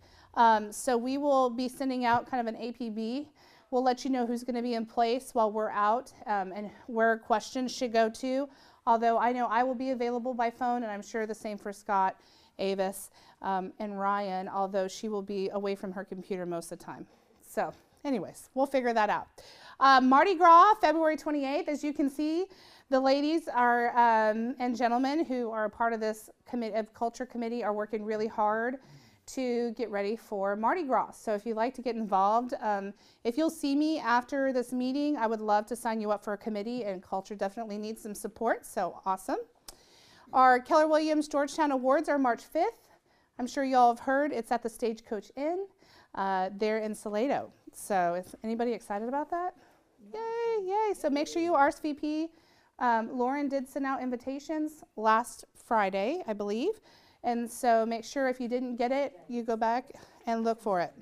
Speaker 14: So we will be sending out kind of an APB. We'll let you know who's going to be in place while we're out and where questions should go to. Although I know I will be available by phone, and I'm sure the same for Scott, Avis, and Ryan, although she will be away from her computer most of the time. So anyways, we'll figure that out. Mardi Gras, February 28th. As you can see, the ladies are and gentlemen who are a part of this culture committee are working really hard to get ready for Mardi Gras. So if you'd like to get involved, if you'll see me after this meeting, I would love to sign you up for a committee, and culture definitely needs some support, so awesome. Our Keller Williams Georgetown Awards are March 5th. I'm sure you all have heard it's at the Stagecoach Inn there in Salado. So is anybody excited about that? Yay, yay. So make sure you RSVP. Lauren did send out invitations last Friday, I believe. And so make sure if you didn't get it, you go back and look for it.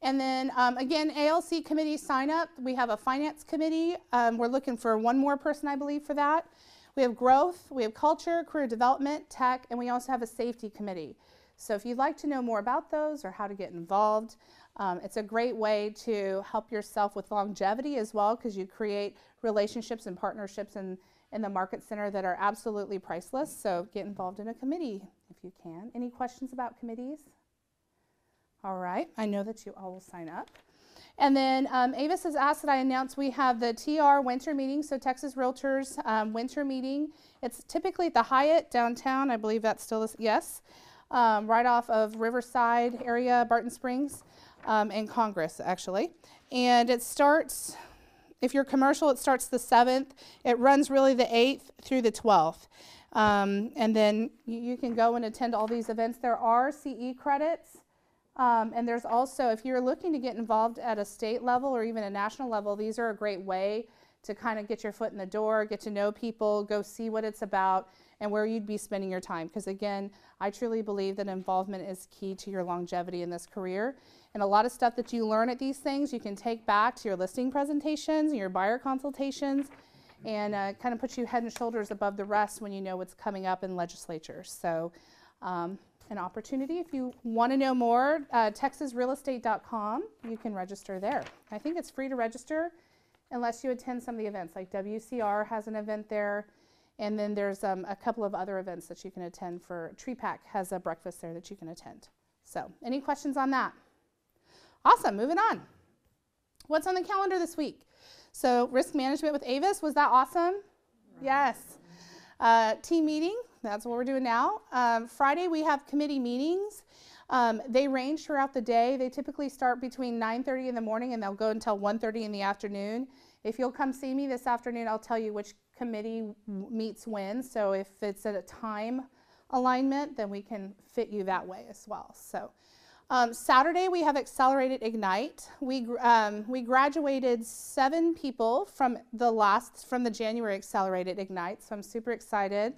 Speaker 14: And then again, ALC committee sign up. We have a finance committee. We're looking for one more person, I believe, for that. We have growth, we have culture, career development, tech, and we also have a safety committee. So if you'd like to know more about those or how to get involved, it's a great way to help yourself with longevity as well, because you create relationships and partnerships in the Market Center that are absolutely priceless. So get involved in a committee if you can. Any questions about committees? All right, I know that you all will sign up. And then Avis has asked that I announce we have the TR winter meeting, so Texas Realtors winter meeting. It's typically at the Hyatt downtown. I believe that's still, yes, right off of Riverside area, Barton Springs, and Congress, actually. And it starts, if you're commercial, it starts the 7th. It runs really the 8th through the 12th. And then you can go and attend all these events. There are CE credits. And there's also, if you're looking to get involved at a state level or even a national level, these are a great way to kind of get your foot in the door, get to know people, go see what it's about, and where you'd be spending your time. Because again, I truly believe that involvement is key to your longevity in this career. And a lot of stuff that you learn at these things, you can take back to your listing presentations and your buyer consultations, and kind of put you head and shoulders above the rest when you know what's coming up in legislature. So an opportunity. If you want to know more, texasrealestate.com, you can register there. I think it's free to register unless you attend some of the events, like WCR has an event there, and then there's a couple of other events that you can attend. For TreePack has a breakfast there that you can attend. So any questions on that? Awesome, moving on. What's on the calendar this week? So risk management with Avis, was that awesome? Yes. Team meeting. That's what we're doing now. Friday, we have committee meetings. They range throughout the day. They typically start between 9:30 in the morning and they'll go until 1:30 in the afternoon. If you'll come see me this afternoon, I'll tell you which committee meets when. So if it's at a time alignment, then we can fit you that way as well. So Saturday, we have Accelerated Ignite. We graduated 7 people from the January Accelerated Ignite, so I'm super excited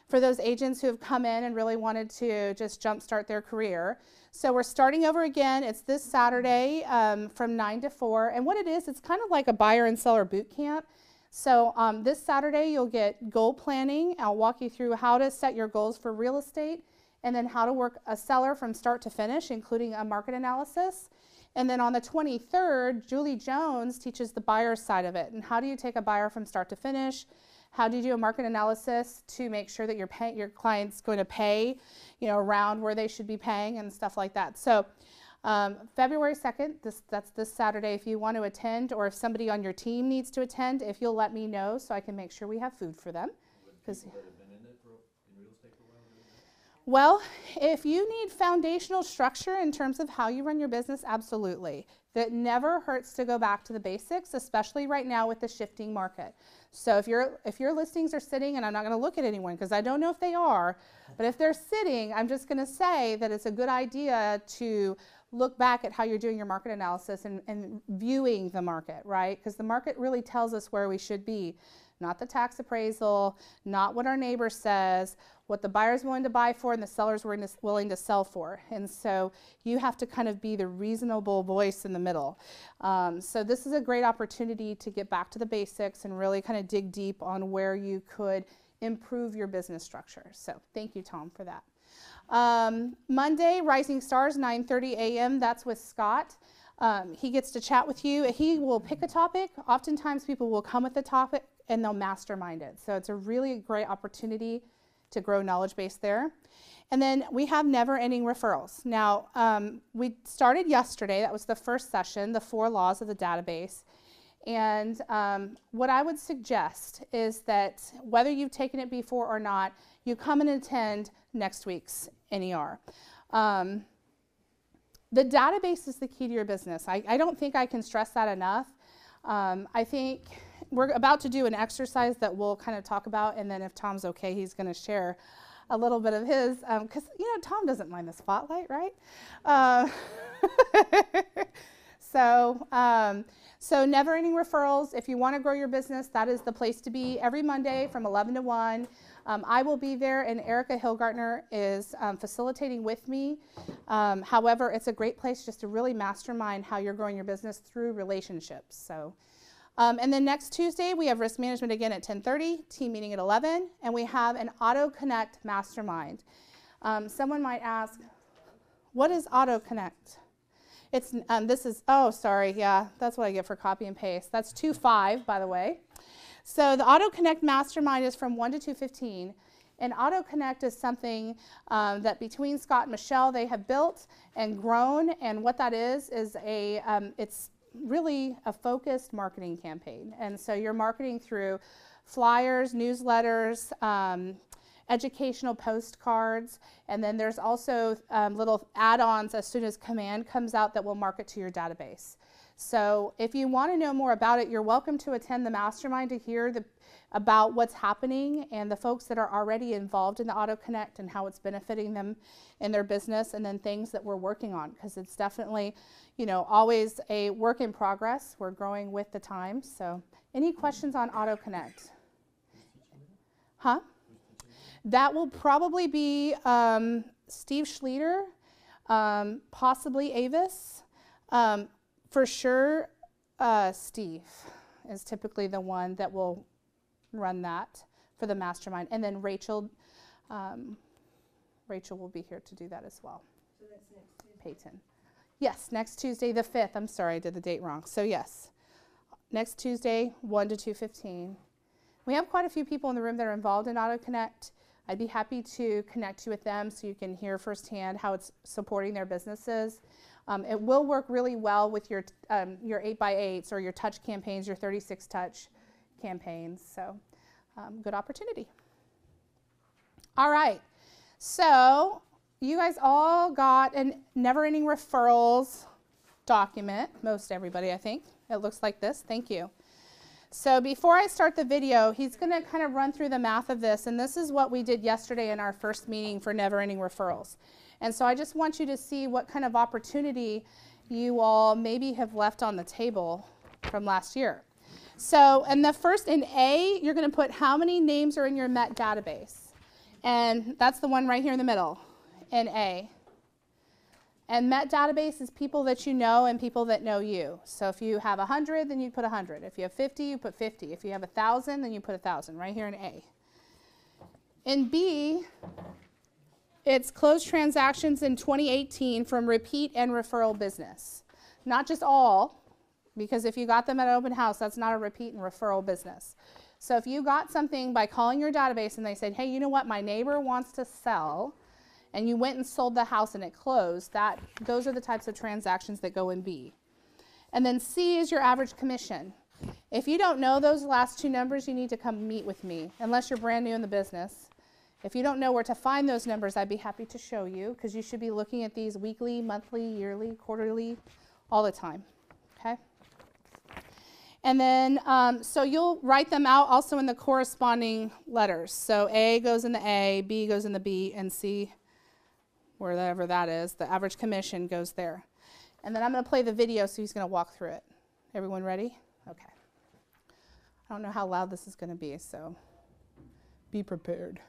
Speaker 14: for those agents who have come in and really wanted to just jumpstart their career. So we're starting over again. It's this Saturday from 9 to 4. And what it is, it's kind of like a buyer and seller boot camp. So this Saturday, you'll get goal planning. I'll walk you through how to set your goals for real estate, and then how to work a seller from start to finish, including a market analysis. And then on the 23rd, Julie Jones teaches the buyer side of it. And how do you take a buyer from start to finish? How do you do a market analysis to make sure that your client's going to pay, around where they should be paying and stuff like that. So February 2nd, that's this Saturday. If you want to attend, or if somebody on your team needs to attend, if you'll let me know so I can make sure we have food for them. Well, if you need foundational structure in terms of how you run your business, absolutely. That never hurts to go back to the basics, especially right now with the shifting market. So if your listings are sitting, and I'm not going to look at anyone because I don't know if they are, but if they're sitting, I'm just going to say that it's a good idea to look back at how you're doing your market analysis and viewing the market, right? Because the market really tells us where we should be. Not the tax appraisal, not what our neighbor says, what the buyer's willing to buy for and the seller's willing to sell for. And so you have to kind of be the reasonable voice in the middle. So this is a great opportunity to get back to the basics and really kind of dig deep on where you could improve your business structure. So thank you, Tom, for that. Monday, Rising Stars, 9:30 a.m. That's with Scott. He gets to chat with you. He will pick a topic. Oftentimes people will come with a topic and they'll mastermind it. So it's a really great opportunity to grow knowledge base there. And then we have never-ending referrals. Now, we started yesterday. That was the first session, the 4 laws of the database. And what I would suggest is that whether you've taken it before or not, you come and attend next week's NER. The database is the key to your business. I don't think I can stress that enough. I think we're about to do an exercise that we'll kind of talk about, and then if Tom's okay, he's going to share a little bit of his, because, you know, Tom doesn't mind the spotlight, right? So never-ending referrals. If you want to grow your business, that is the place to be every Monday from 11 to 1. I will be there, and Erica Hillgartner is facilitating with me. However, it's a great place just to really mastermind how you're growing your business through relationships. So, and then next Tuesday, we have risk management again at 10:30, team meeting at 11, and we have an Auto Connect mastermind. Someone might ask, what is Auto Connect? It's, this is, oh, sorry, yeah, that's what I get for copy and paste. That's 2.5, by the way. So the Auto Connect Mastermind is from 1 to 2:15. And Auto Connect is something that between Scott and Michelle, they have built and grown. And what that is a, it's really a focused marketing campaign. And so you're marketing through flyers, newsletters, educational postcards, and then there's also little add-ons as soon as Command comes out that will market to your database. So if you want to know more about it, you're welcome to attend the mastermind to hear about what's happening and the folks that are already involved in the Auto Connect and how it's benefiting them in their business, and then things that we're working on, because it's definitely, you know, always a work in progress. We're growing with the times. So any questions on Auto Connect? Huh? That will probably be Steve Schlueter, possibly Avis. For sure, Steve is typically the one that will run that for the mastermind. And then Rachel will be here to do that as well.
Speaker 13: So that's next Tuesday.
Speaker 14: Peyton. Yes, next Tuesday the 5th. I'm sorry, I did the date wrong. So yes, next Tuesday, 1 to 2:15. We have quite a few people in the room that are involved in Auto Connect. I'd be happy to connect you with them so you can hear firsthand how it's supporting their businesses. It will work really well with your 8x8s or your touch campaigns, your 36 touch campaigns. So good opportunity. All right. So you guys all got a never-ending referrals document. Most everybody, I think. It looks like this. Thank you. So before I start the video, he's going to kind of run through the math of this, and this is what we did yesterday in our first meeting for never-ending referrals. And so I just want you to see what kind of opportunity you all maybe have left on the table from last year. So in the first, in A, you're going to put how many names are in your Met database. And that's the one right here in the middle, in A. And Met database is people that you know and people that know you. So if you have 100, then you put 100. If you have 50, you put 50. If you have 1,000, then you put 1,000, right here in A. In B, it's closed transactions in 2018 from repeat and referral business. Not just all, because if you got them at an open house, that's not a repeat and referral business. So if you got something by calling your database and they said, hey, you know what, my neighbor wants to sell, and you went and sold the house and it closed, those are the types of transactions that go in B. And then C is your average commission. If you don't know those last two numbers, you need to come meet with me, unless you're brand new in the business. If you don't know where to find those numbers, I'd be happy to show you, because you should be looking at these weekly, monthly, yearly, quarterly, all the time, okay? And then, so you'll write them out also in the corresponding letters. So A goes in the A, B goes in the B, and C, wherever that is, the average commission goes there. And then I'm going to play the video, so he's going to walk through it. Everyone ready? Okay. I don't know how loud this is going to be, so be prepared.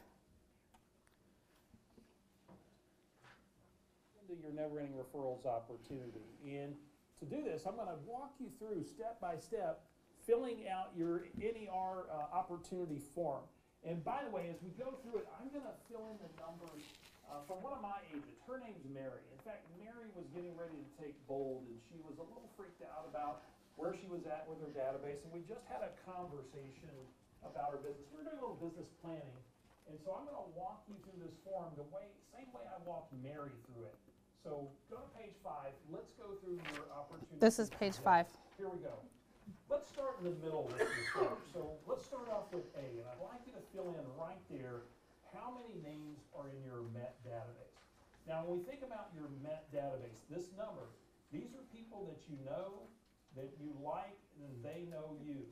Speaker 16: Your never-ending referrals opportunity. And to do this, I'm going to walk you through step by step filling out your NER opportunity form. And by the way, as we go through it, I'm going to fill in the numbers from one of my agents. Her name's Mary. In fact, Mary was getting ready to take Bold, and she was a little freaked out about where she was at with her database. And we just had a conversation about her business. We were doing a little business planning. And so I'm going to walk you through this form the same way I walked Mary through it. So go to page 5. Let's go through your opportunity.
Speaker 14: This is page 5.
Speaker 16: Here we go. Let's start in the middle with your form. So let's start off with A, and I'd like you to fill in right there how many names are in your MET database. Now, when we think about your MET database, this number, these are people that you know, that you like, and they know you.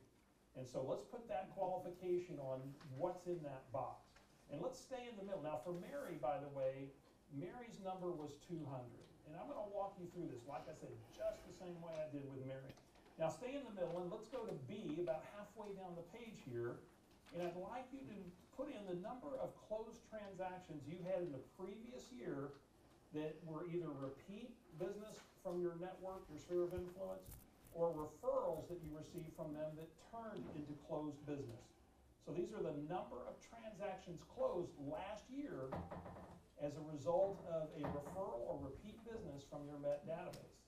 Speaker 16: And so let's put that qualification on what's in that box. And let's stay in the middle. Now, for Mary, by the way, Mary's number was 200, and I'm going to walk you through this, like I said, just the same way I did with Mary. Now stay in the middle, and let's go to B, about halfway down the page here, and I'd like you to put in the number of closed transactions you had in the previous year that were either repeat business from your network, your sphere of influence, or referrals that you received from them that turned into closed business. So these are the number of transactions closed last year as a result of a referral or repeat business from your MET database.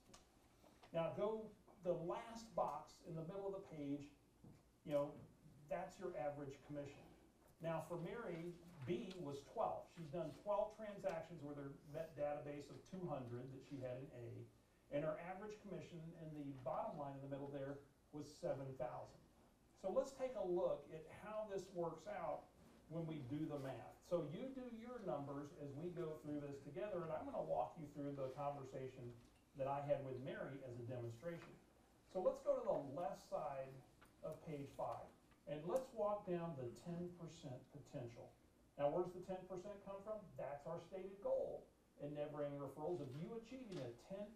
Speaker 16: Now go the last box in the middle of the page, that's your average commission. Now for Mary, B was 12. She's done 12 transactions with her MET database of 200 that she had in A, and her average commission in the bottom line in the middle there was 7,000. So let's take a look at how this works out when we do the math. So you do your numbers as we go through this together, and I'm going to walk you through the conversation that I had with Mary as a demonstration. So let's go to the left side of page 5, and let's walk down the 10% potential. Now, where does the 10% come from? That's our stated goal in never-ending referrals of you achieving a 10%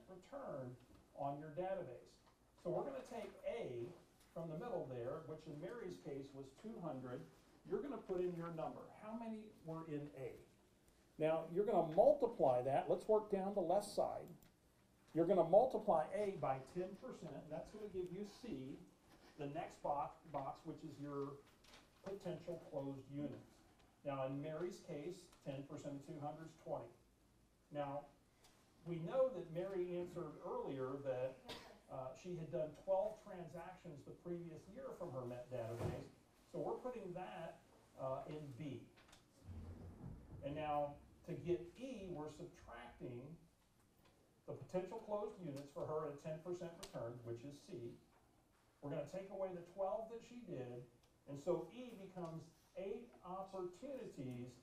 Speaker 16: return on your database. So we're going to take A from the middle there, which in Mary's case was 200. You're going to put in your number. How many were in A? Now, you're going to multiply that. Let's work down the left side. You're going to multiply A by 10%. That's going to give you C, the next box, which is your potential closed units. Now, in Mary's case, 10% of 200 is 20. Now, we know that Mary answered earlier that she had done 12 transactions the previous year from her MET database. So we're putting that in B. And now to get E, we're subtracting the potential closed units for her at a 10% return, which is C. We're going to take away the 12 that she did, and so E becomes 8 opportunities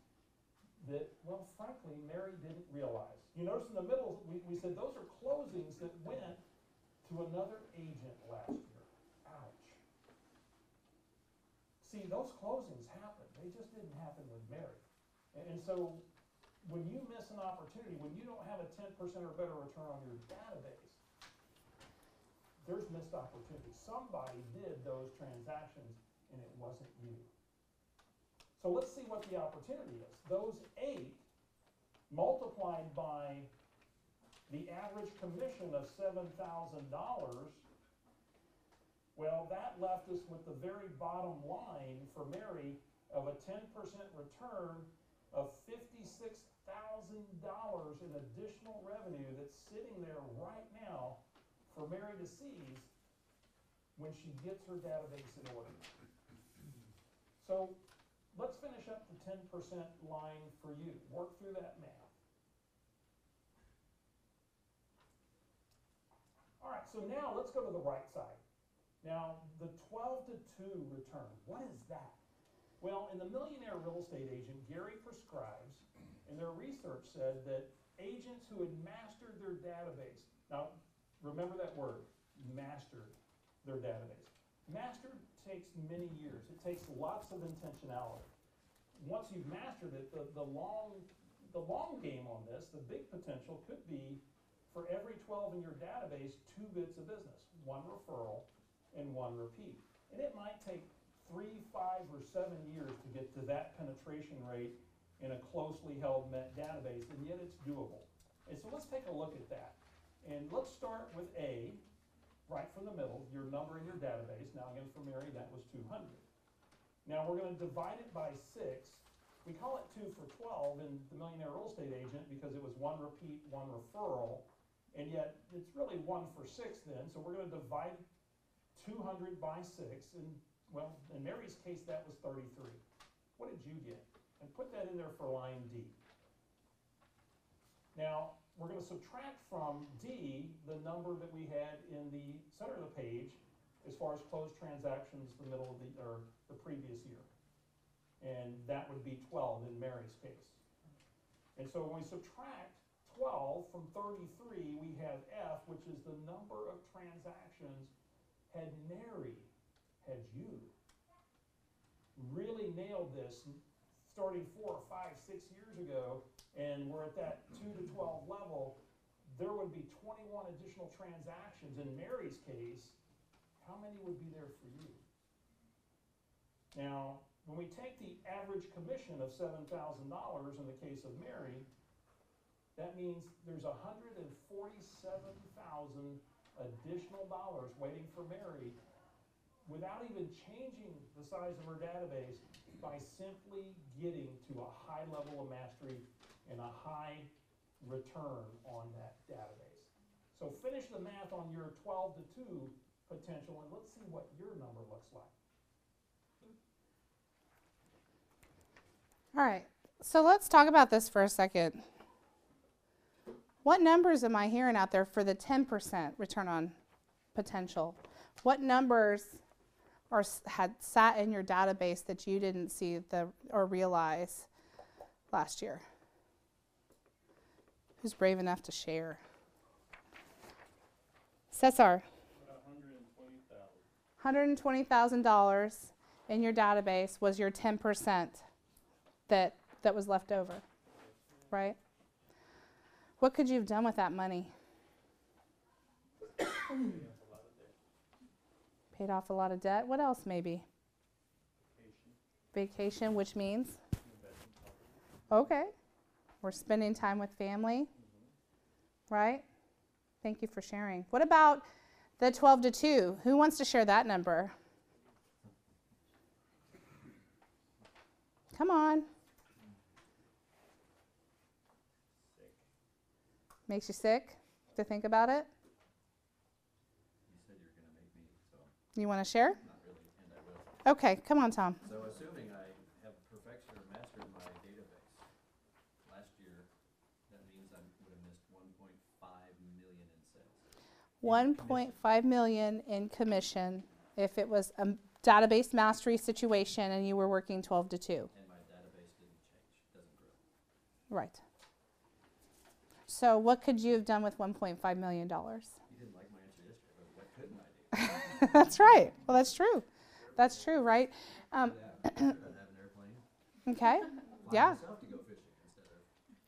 Speaker 16: that, well, frankly, Mary didn't realize. You notice in the middle, we said those are closings that went to another agent last year. Ouch. See, those closings happened. They just didn't happen with Mary. And so when you miss an opportunity, when you don't have a 10% or better return on your database, there's missed opportunity. Somebody did those transactions, and it wasn't you. So let's see what the opportunity is. Those 8 multiplied by the average commission of $7,000, well, that left us with the very bottom line for Mary of a 10% return of $56,000 in additional revenue that's sitting there right now for Mary to seize when she gets her database in order. So let's finish up the 10% line for you. Work through that math. All right, so now let's go to the right side. Now, the 12 to 2 return, what is that? Well, in the Millionaire Real Estate Agent, Gary prescribes, and their research said that agents who had mastered their database, now remember that word, mastered their database. Mastered takes many years. It takes lots of intentionality. Once you've mastered it, the long game on this, the big potential could be for every 12 in your database, 2 bits of business, 1 referral and 1 repeat. And it might take 3, 5, or 7 years to get to that penetration rate in a closely held Met database, and yet it's doable. And so let's take a look at that. And let's start with A, right from the middle, your number in your database. Now again, for Mary, that was 200. Now we're going to divide it by 6. We call it 2 for 12 in the Millionaire Real Estate Agent because it was 1 repeat, 1 referral, and yet it's really 1 for 6 then. So we're going to divide 200 by 6, and well, in Mary's case, that was 33. What did you get? And put that in there for line D. Now, we're going to subtract from D the number that we had in the center of the page as far as closed transactions the middle of the previous year. And that would be 12 in Mary's case. And so when we subtract 12 from 33, we have F, which is the number of transactions had Mary, had you really nailed this starting 4, 5, 6 years ago, and we're at that 2 to 12 level, there would be 21 additional transactions. In Mary's case, how many would be there for you? Now, when we take the average commission of $7,000 in the case of Mary, that means there's $147,000 additional dollars waiting for Mary without even changing the size of her database by simply getting to a high level of mastery and a high return on that database. So finish the math on your 12 to 2 potential, and let's see what your number looks like.
Speaker 14: All right, so let's talk about this for a second. What numbers am I hearing out there for the 10% return on potential? What numbers had sat in your database that you didn't see or realize last year? Who's brave enough to share? Cesar. $120,000 in your database was your 10% that was left over, right? What could you have done with that money? Paid off a lot of debt. What else maybe? Vacation, which means? Okay. We're spending time with family, right? Thank you for sharing. What about the 12 to 2? Who wants to share that number? Come on. Makes you sick to think about it?
Speaker 10: You said you were going to make me, so.
Speaker 14: You want to share?
Speaker 10: Not really, and I will.
Speaker 14: Okay, come on, Tom.
Speaker 10: So assuming I have perfection or mastered my database, last year, that means I would have missed 1.5 million in sales.
Speaker 14: 1.5 million in commission if it was a database mastery situation and you were working 12 to 2.
Speaker 10: And my database didn't change, doesn't grow.
Speaker 14: Right. So what could you have done with $1.5 million?
Speaker 10: You didn't like my answer yesterday, but what couldn't I do?
Speaker 14: That's right. Well, that's true. That's true, right?
Speaker 10: Have an airplane.
Speaker 14: Okay. Yeah.
Speaker 10: Myself to go fishing instead of.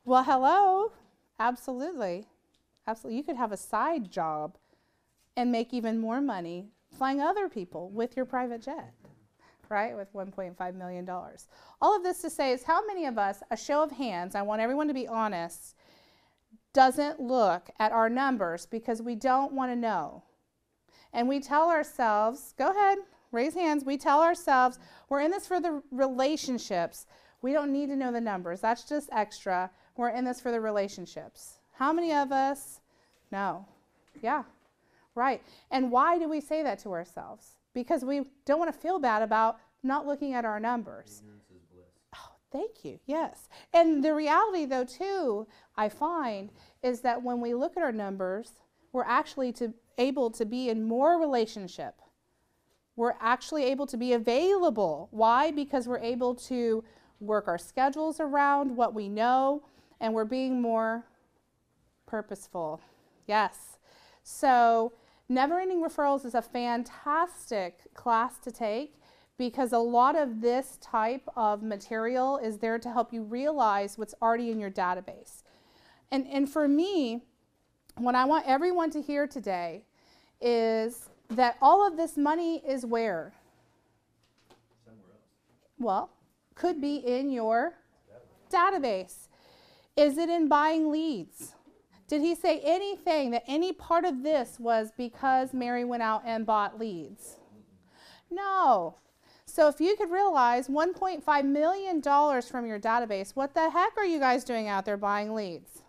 Speaker 14: Well, hello. Absolutely. Absolutely. You could have a side job and make even more money flying other people with your private jet, right? With $1.5 million. All of this to say is how many of us, a show of hands, I want everyone to be honest, doesn't look at our numbers because we don't want to know. And we tell ourselves, go ahead, raise hands. We tell ourselves, we're in this for the relationships. We don't need to know the numbers. That's just extra. We're in this for the relationships. How many of us? No. Yeah, right. And why do we say that to ourselves? Because we don't want to feel bad about not looking at our numbers.
Speaker 10: Ignorance is bliss.
Speaker 14: Oh, thank you. Yes. And the reality, though, too, I find, is that when we look at our numbers, we're actually able to be in more relationship We're actually able to be available. Why? Because we're able to work our schedules around what we know, and we're being more purposeful. Yes. So Never Ending Referrals is a fantastic class to take, because a lot of this type of material is there to help you realize what's already in your database. And for me, what I want everyone to hear today is that all of this money is where?
Speaker 10: Somewhere else.
Speaker 14: Well, could be in your database. Is it in buying leads? Did he say anything that any part of this was because Mary went out and bought leads? No. So if you could realize $1.5 million from your database, what the heck are you guys doing out there buying leads?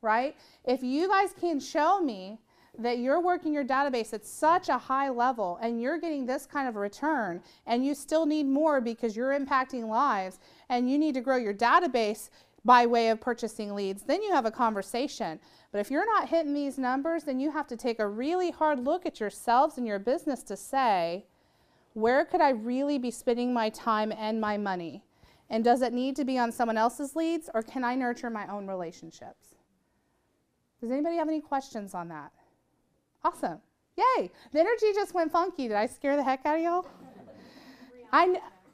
Speaker 14: Right? If you guys can show me that you're working your database at such a high level and you're getting this kind of a return, and you still need more because you're impacting lives and you need to grow your database by way of purchasing leads, then you have a conversation. But if you're not hitting these numbers, then you have to take a really hard look at yourselves and your business to say, where could I really be spending my time and my money? And does it need to be on someone else's leads, or can I nurture my own relationships? Does anybody have any questions on that? Awesome. Yay. The energy just went funky. Did I scare the heck out of y'all?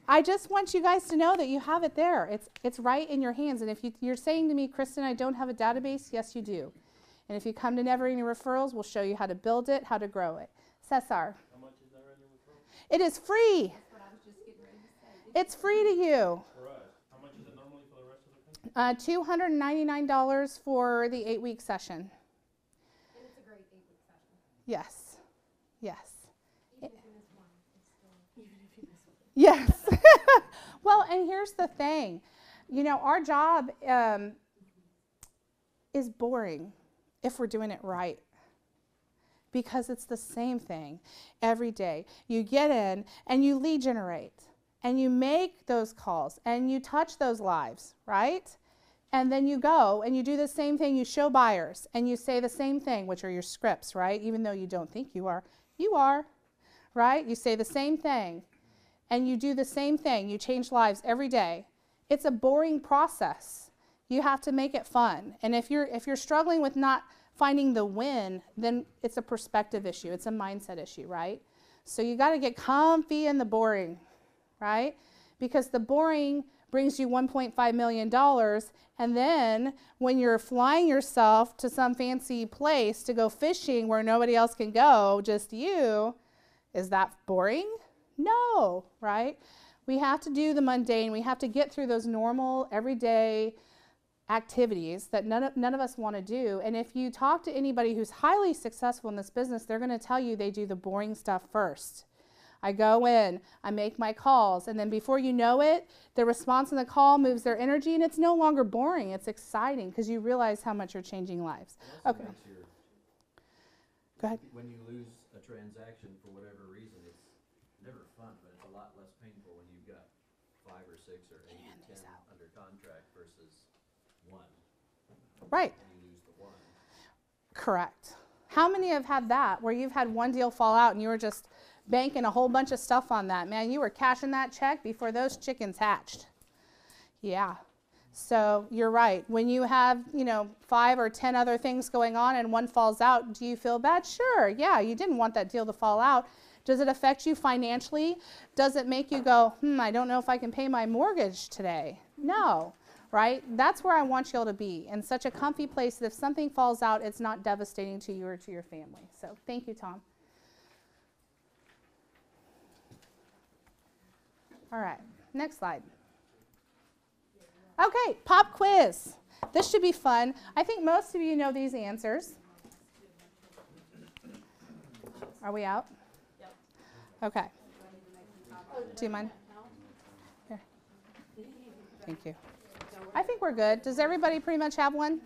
Speaker 14: I just want you guys to know that you have it there. It's right in your hands. And if you're saying to me, Kristen, I don't have a database, yes, you do. And if you come to Never Ending Referrals, we'll show you how to build it, how to grow it. Cesar.
Speaker 7: How much is Never Ending Referrals?
Speaker 14: It is free.
Speaker 3: That's what I was just getting ready to say.
Speaker 14: It's free to you.
Speaker 7: For us. How much is it normally for the rest of the country?
Speaker 14: $299 for the 8-week session.
Speaker 3: And it's a great 8-week session.
Speaker 14: Yes. Yes.
Speaker 3: Even if you miss one, it's still, even if you miss one.
Speaker 14: Yes. Well, and here's the thing. You know, our job is boring if we're doing it right, because it's the same thing every day. You get in and you lead generate and you make those calls and you touch those lives, right? And then you go and you do the same thing. You show buyers and you say the same thing, which are your scripts, right? Even though you don't think you are, right? You say the same thing. And you do the same thing. You change lives every day. It's a boring process. You have to make it fun. And if you're struggling with not finding the win, then it's a perspective issue. It's a mindset issue, right? So you got to get comfy in the boring, right? Because the boring brings you $1.5 million, and then when you're flying yourself to some fancy place to go fishing where nobody else can go, just you, is that boring? No, right? We have to do the mundane. We have to get through those normal, everyday activities that none of us want to do. And if you talk to anybody who's highly successful in this business, they're going to tell you they do the boring stuff first. I go in, I make my calls, and then before you know it, the response on the call moves their energy, and it's no longer boring. It's exciting because you realize how much you're changing lives. Okay. Go ahead.
Speaker 10: When you lose a transaction for whatever reason, it's never fun, but it's a lot less painful when you've got 5 or 6 or 8 or 10 under contract versus 1.
Speaker 14: Right.
Speaker 10: And you lose the 1.
Speaker 14: Correct. How many have had that where you've had one deal fall out and you were just banking a whole bunch of stuff on that? Man, you were cashing that check before those chickens hatched. Yeah. So you're right. When you have, 5 or 10 other things going on and one falls out, do you feel bad? Sure. Yeah, you didn't want that deal to fall out. Does it affect you financially? Does it make you go, I don't know if I can pay my mortgage today? No, right? That's where I want you all to be, in such a comfy place that if something falls out, it's not devastating to you or to your family. So thank you, Tom. All right, next slide. Okay, pop quiz. This should be fun. I think most of you know these answers. Are we out?
Speaker 6: Yep.
Speaker 14: Okay. Do you mind? Here. Thank you. I think we're good. Does everybody pretty much have one?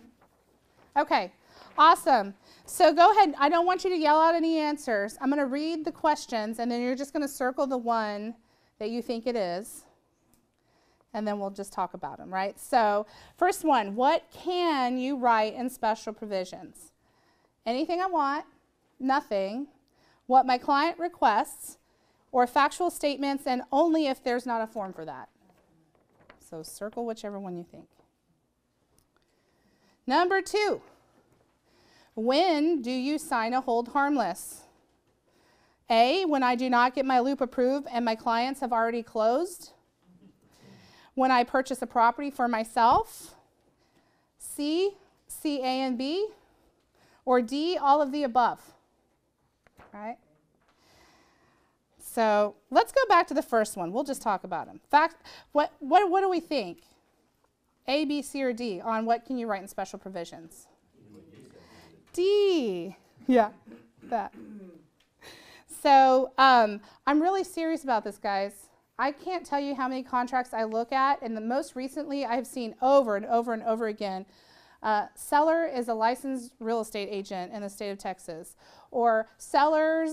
Speaker 14: Okay, awesome. So go ahead. I don't want you to yell out any answers. I'm going to read the questions, and then you're just going to circle the one that you think it is, and then we'll just talk about them, right? So first one, what can you write in special provisions? Anything I want, nothing, what my client requests, or factual statements, and only if there's not a form for that. So circle whichever one you think. Number 2, when do you sign a hold harmless? A, when I do not get my loop approved and my clients have already closed. When I purchase a property for myself. C, A, and B. Or D, all of the above. Right? So let's go back to the first one. We'll just talk about them. What do we think? A, B, C, or D on what can you write in special provisions? D. Yeah, that. So I'm really serious about this, guys. I can't tell you how many contracts I look at, and the most recently I've seen over and over and over again, seller is a licensed real estate agent in the state of Texas, or seller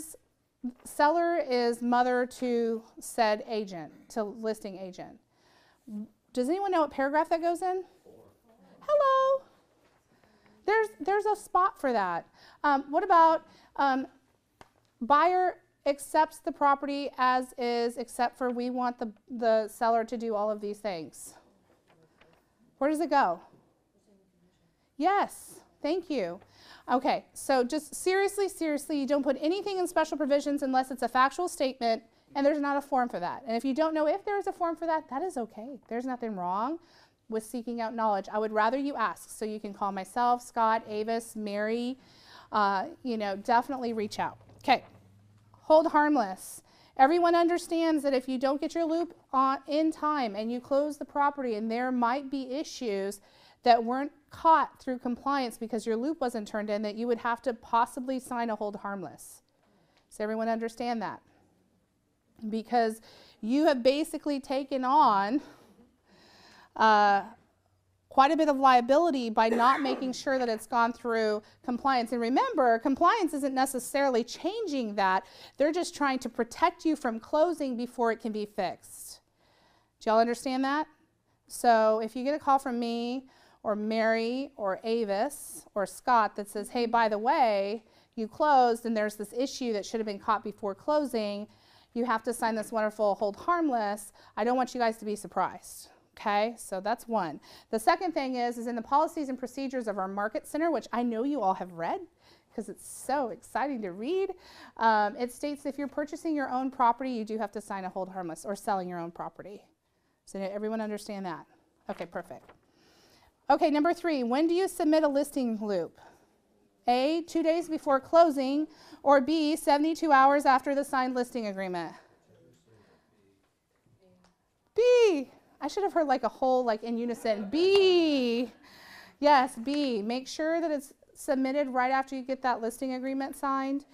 Speaker 14: is mother to said agent, to listing agent. Does anyone know what paragraph that goes in? 4. Hello. There's a spot for that. What about buyer accepts the property as is, except for we want the seller to do all of these things? Where does it go? Yes, thank you. Okay, so just seriously, you don't put anything in special provisions unless it's a factual statement and there's not a form for that. And if you don't know if there is a form for that, that is okay. There's nothing wrong with seeking out knowledge. I would rather you ask, so you can call myself, Scott, Avis, Mary, definitely reach out. Okay, hold harmless. Everyone understands that if you don't get your loop in time and you close the property and there might be issues that weren't caught through compliance because your loop wasn't turned in, that you would have to possibly sign a hold harmless. Does everyone understand that? Because you have basically taken on quite a bit of liability by not making sure that it's gone through compliance. And remember, compliance isn't necessarily changing that. They're just trying to protect you from closing before it can be fixed. Do y'all understand that? So if you get a call from me or Mary or Avis or Scott that says, hey, by the way, you closed and there's this issue that should have been caught before closing, you have to sign this wonderful hold harmless. I don't want you guys to be surprised. Okay, so that's one. The second thing is in the policies and procedures of our market center, which I know you all have read because it's so exciting to read. It states if you're purchasing your own property, you do have to sign a hold harmless, or selling your own property. So everyone understand that? Okay, perfect. Okay, number 3, when do you submit a listing loop? A, 2 days before closing, or B, 72 hours after the signed listing agreement? B. I should have heard like a whole, like in unison. B. Yes, B. Make sure that it's submitted right after you get that listing agreement signed,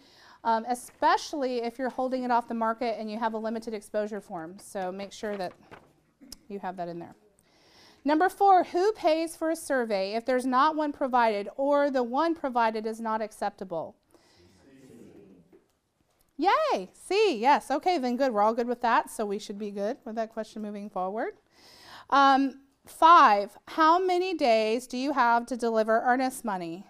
Speaker 14: especially if you're holding it off the market and you have a limited exposure form. So make sure that you have that in there. Number 4, who pays for a survey if there's not one provided or the one provided is not acceptable? Yay, C, yes. Okay, then good. We're all good with that, so we should be good with that question moving forward. 5, how many days do you have to deliver earnest money?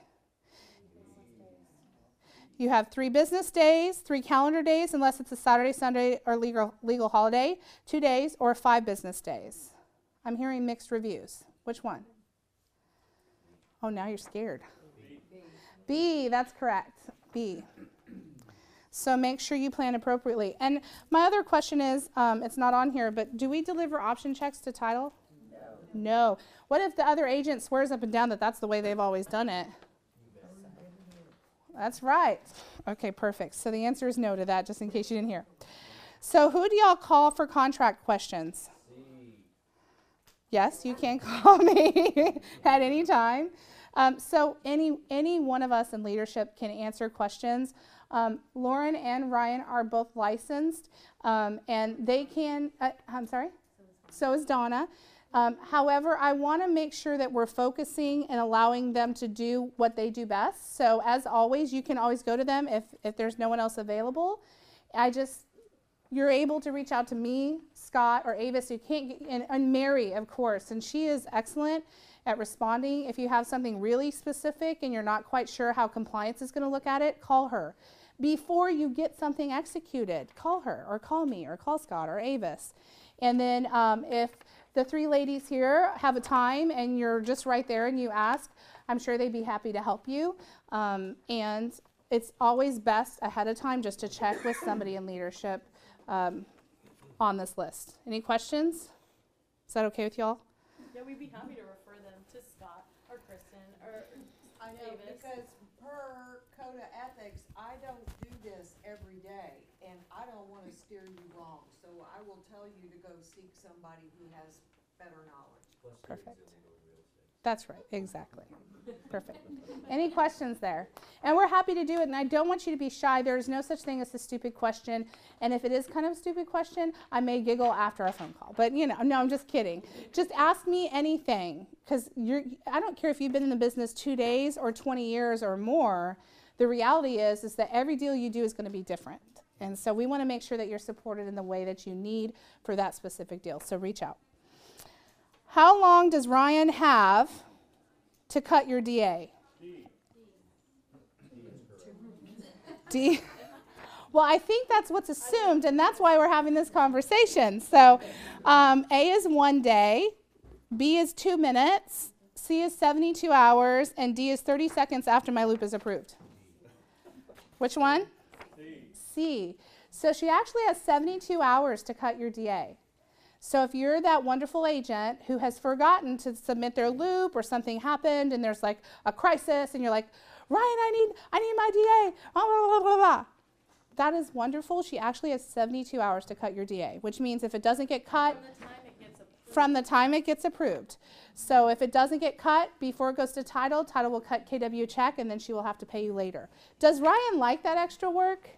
Speaker 14: You have 3 business days, 3 calendar days, unless it's a Saturday, Sunday, or legal holiday, 2 days, or 5 business days. I'm hearing mixed reviews. Which one? Oh, now you're scared. B, that's correct. B. So make sure you plan appropriately. And my other question is, it's not on here, but do we deliver option checks to title? No. What if the other agent swears up and down that that's the way they've always done it? That's right. Okay, perfect. So the answer is no to that, just in case you didn't hear. So who do y'all call for contract questions? Yes, you can call me at any time. So any one of us in leadership can answer questions. Lauren and Ryan are both licensed, and they can, I'm sorry? So is Donna. However, I want to make sure that we're focusing and allowing them to do what they do best. So as always, you can always go to them if there's no one else available. You're able to reach out to me, Scott, or Avis. You can't get, and Mary, of course, and she is excellent at responding. If you have something really specific and you're not quite sure how compliance is going to look at it, call her. before you get something executed. Call her or call me or call Scott or Avis. And then if the 3 ladies here have a time and you're just right there and you ask, I'm sure they'd be happy to help you. And it's always best ahead of time just to check with somebody in leadership on this list. Any questions? Is that okay with y'all?
Speaker 11: Yeah, we'd be happy to refer them to Scott or Kristen or
Speaker 13: I know,
Speaker 11: Davis.
Speaker 13: because per code of ethics, I don't do this every day, and I don't wanna steer you wrong, so I will tell you to go seek somebody who has better knowledge.
Speaker 14: Perfect. That's right, exactly. Perfect. Any questions there? And we're happy to do it, and I don't want you to be shy. There's no such thing as a stupid question, and if it is kind of a stupid question, I may giggle after a phone call. But, no, I'm just kidding. Just ask me anything, because I don't care if you've been in the business 2 days or 20 years or more. The reality is that every deal you do is going to be different. And so we want to make sure that you're supported in the way that you need for that specific deal. So reach out. How long does Ryan have to cut your DA? D. Well, I think that's what's assumed, and that's why we're having this conversation. So A is 1 day, B is 2 minutes, C is 72 hours, and D is 30 seconds after my loop is approved. Which one? C. So she actually has 72 hours to cut your DA. So if you're that wonderful agent who has forgotten to submit their loop or something happened and there's like a crisis and you're like, Ryan, I need my DA, blah, blah, blah, blah, blah. That is wonderful. She actually has 72 hours to cut your DA, which means if it doesn't get cut, from the time it gets approved. So if it doesn't get cut before it goes to title, title will cut KW a check and then she will have to pay you later. Does Ryan like that extra work?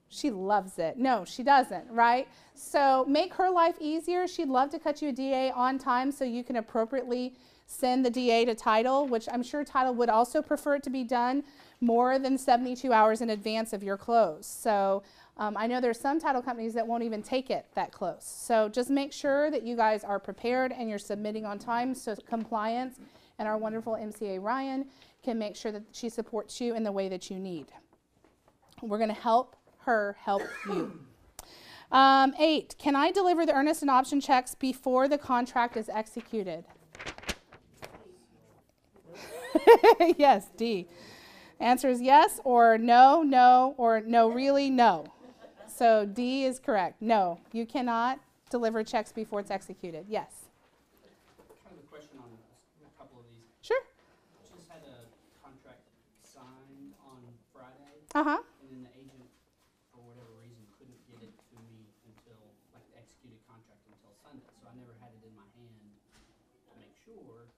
Speaker 14: She loves it. No, she doesn't, right? So make her life easier. She'd love to cut you a DA on time so you can appropriately send the DA to title, which I'm sure title would also prefer it to be done more than 72 hours in advance of your close. So I know there's some title companies that won't even take it that close. So just make sure that you guys are prepared and you're submitting on time so compliance and our wonderful MCA Ryan can make sure that she supports you in the way that you need. We're going to help her help you. 8, can I deliver the earnest and option checks before the contract is executed? Yes, D. Answer is yes or no, no, or no, really, no. So D is correct. No, you cannot deliver checks before it's executed. Yes.
Speaker 17: Kind of a question on a couple of these.
Speaker 14: Sure.
Speaker 17: Just had a contract signed on Friday.
Speaker 14: Uh-huh.
Speaker 17: And then the agent, for whatever reason, couldn't get it to me until, like, the executed contract until Sunday. So I never had it in my hand to make sure.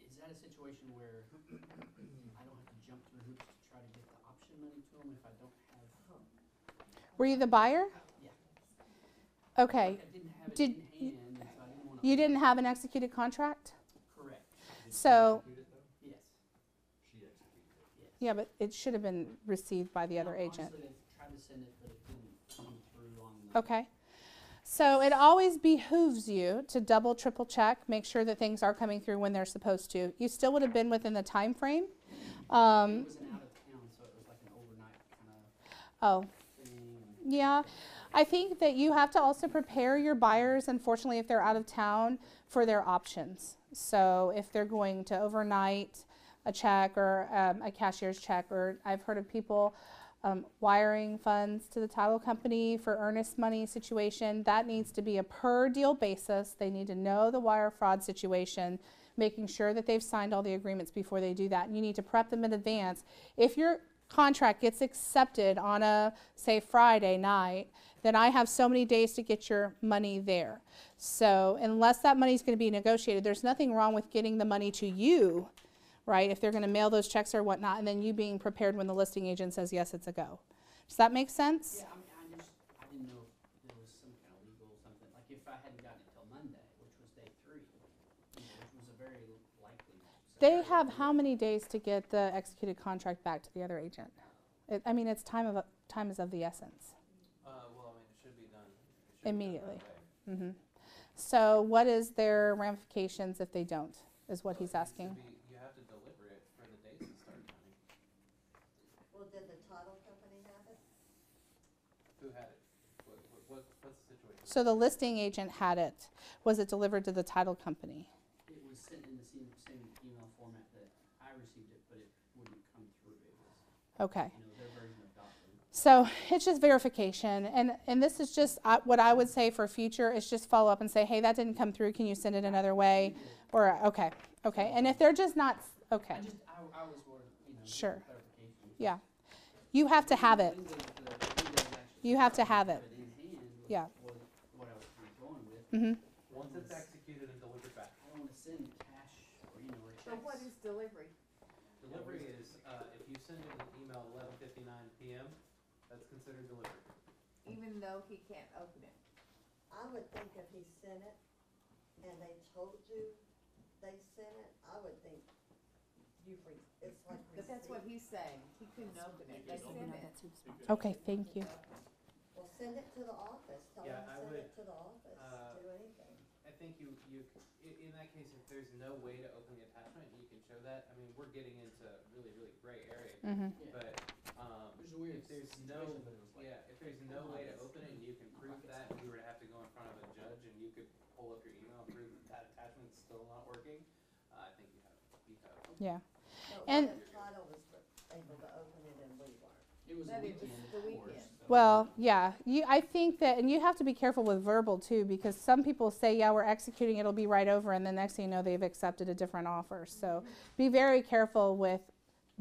Speaker 17: Is that a situation where I don't have to jump through hoops to try to get the option money to them if I don't have?
Speaker 14: Were you the buyer?
Speaker 17: Yeah.
Speaker 14: Okay.
Speaker 17: I didn't have it in hand, and so I didn't want to.
Speaker 14: You didn't have an executed contract?
Speaker 17: Correct.
Speaker 14: So,
Speaker 17: Yes.
Speaker 14: yeah, but it should have been received by the other agent.
Speaker 17: Honestly, I tried to send it, but it didn't come through on the.
Speaker 14: Okay. So it always behooves you to double, triple check, make sure that things are coming through when they're supposed to. You still would have been within the time frame.
Speaker 17: It was an out of town, so it was like an overnight kind of thing.
Speaker 14: Yeah. I think that you have to also prepare your buyers, unfortunately, if they're out of town, for their options. So if they're going to overnight a check or a cashier's check, or I've heard of people wiring funds to the title company for earnest money situation, that needs to be a per deal basis. They need to know the wire fraud situation, making sure that they've signed all the agreements before they do that. And you need to prep them in advance. If your contract gets accepted on a, say, Friday night, then I have so many days to get your money there. So unless that money is going to be negotiated, there's nothing wrong with getting the money to you, right, if they're going to mail those checks or whatnot, and then you being prepared when the listing agent says, yes, it's a go. Does that make sense?
Speaker 17: Yeah, I didn't know if there was some kind of legal something, like if I hadn't gotten it till Monday, which was day 3, which was a very likely.
Speaker 14: They have how many days to get the executed contract back to the other agent? I mean, it's time is of the essence.
Speaker 1: Well, I mean, it should be done.
Speaker 14: Immediately. Mm-hmm. So what is their ramifications if they don't, is what he's asking.
Speaker 1: You have to deliver it for the days to start counting.
Speaker 5: Well, did the
Speaker 1: Who had it? What's the situation?
Speaker 14: So the listing agent had it. Was it delivered to the title company?
Speaker 17: It was sent in the same email format that I received it, but it wouldn't come through. It was,
Speaker 14: Okay.
Speaker 17: their version of document.
Speaker 14: So it's just verification, and this is just what I would say for future is just follow up and say, hey, that didn't come through. Can you send it another way? Or okay, and if they're just not okay,
Speaker 17: I was more,
Speaker 14: sure,
Speaker 17: clarification.
Speaker 14: yeah, you have to have it. You have to have it. Yeah.
Speaker 17: What I was kind of going with.
Speaker 14: Mhm.
Speaker 1: Once it's executed and delivered back.
Speaker 17: I don't want to send cash or or
Speaker 3: So
Speaker 17: checks.
Speaker 3: what is delivery?
Speaker 1: Delivery is, if you send an email 11:59 p.m., that's considered delivery.
Speaker 3: Even though he can't open it?
Speaker 5: I would think if he sent it and they told you they sent it, I would think it's like
Speaker 3: But that's what
Speaker 5: receipt.
Speaker 3: he's saying, he couldn't open it, they sent it.
Speaker 14: Okay, thank you.
Speaker 5: Well, send it to the office, tell
Speaker 1: Yeah,
Speaker 5: them
Speaker 1: I
Speaker 5: to send
Speaker 1: would,
Speaker 5: it to the office, do anything.
Speaker 1: I think in that case, if there's no way to open the attachment, you can show that. I mean, we're getting into really, really gray area.
Speaker 14: Mhm.
Speaker 1: But,
Speaker 17: There's a weird
Speaker 1: if there's
Speaker 17: situation,
Speaker 1: no,
Speaker 17: but it was like,
Speaker 1: if there's no way to open it and you can prove that, and you were to have to go in front of a judge and you could pull up your email and prove that attachment's still not working, I think you have.
Speaker 14: Yeah.
Speaker 5: But
Speaker 14: And-
Speaker 5: what if Title was able to open it and we weren't?
Speaker 17: It was
Speaker 3: But
Speaker 17: a
Speaker 3: it was
Speaker 17: weekend,
Speaker 3: the
Speaker 17: of
Speaker 3: weekend.
Speaker 17: course. So.
Speaker 14: Well, yeah, I think that, and you have to be careful with verbal too, because some people say, yeah, we're executing, it'll be right over, and the next thing you know, they've accepted a different offer. So be very careful with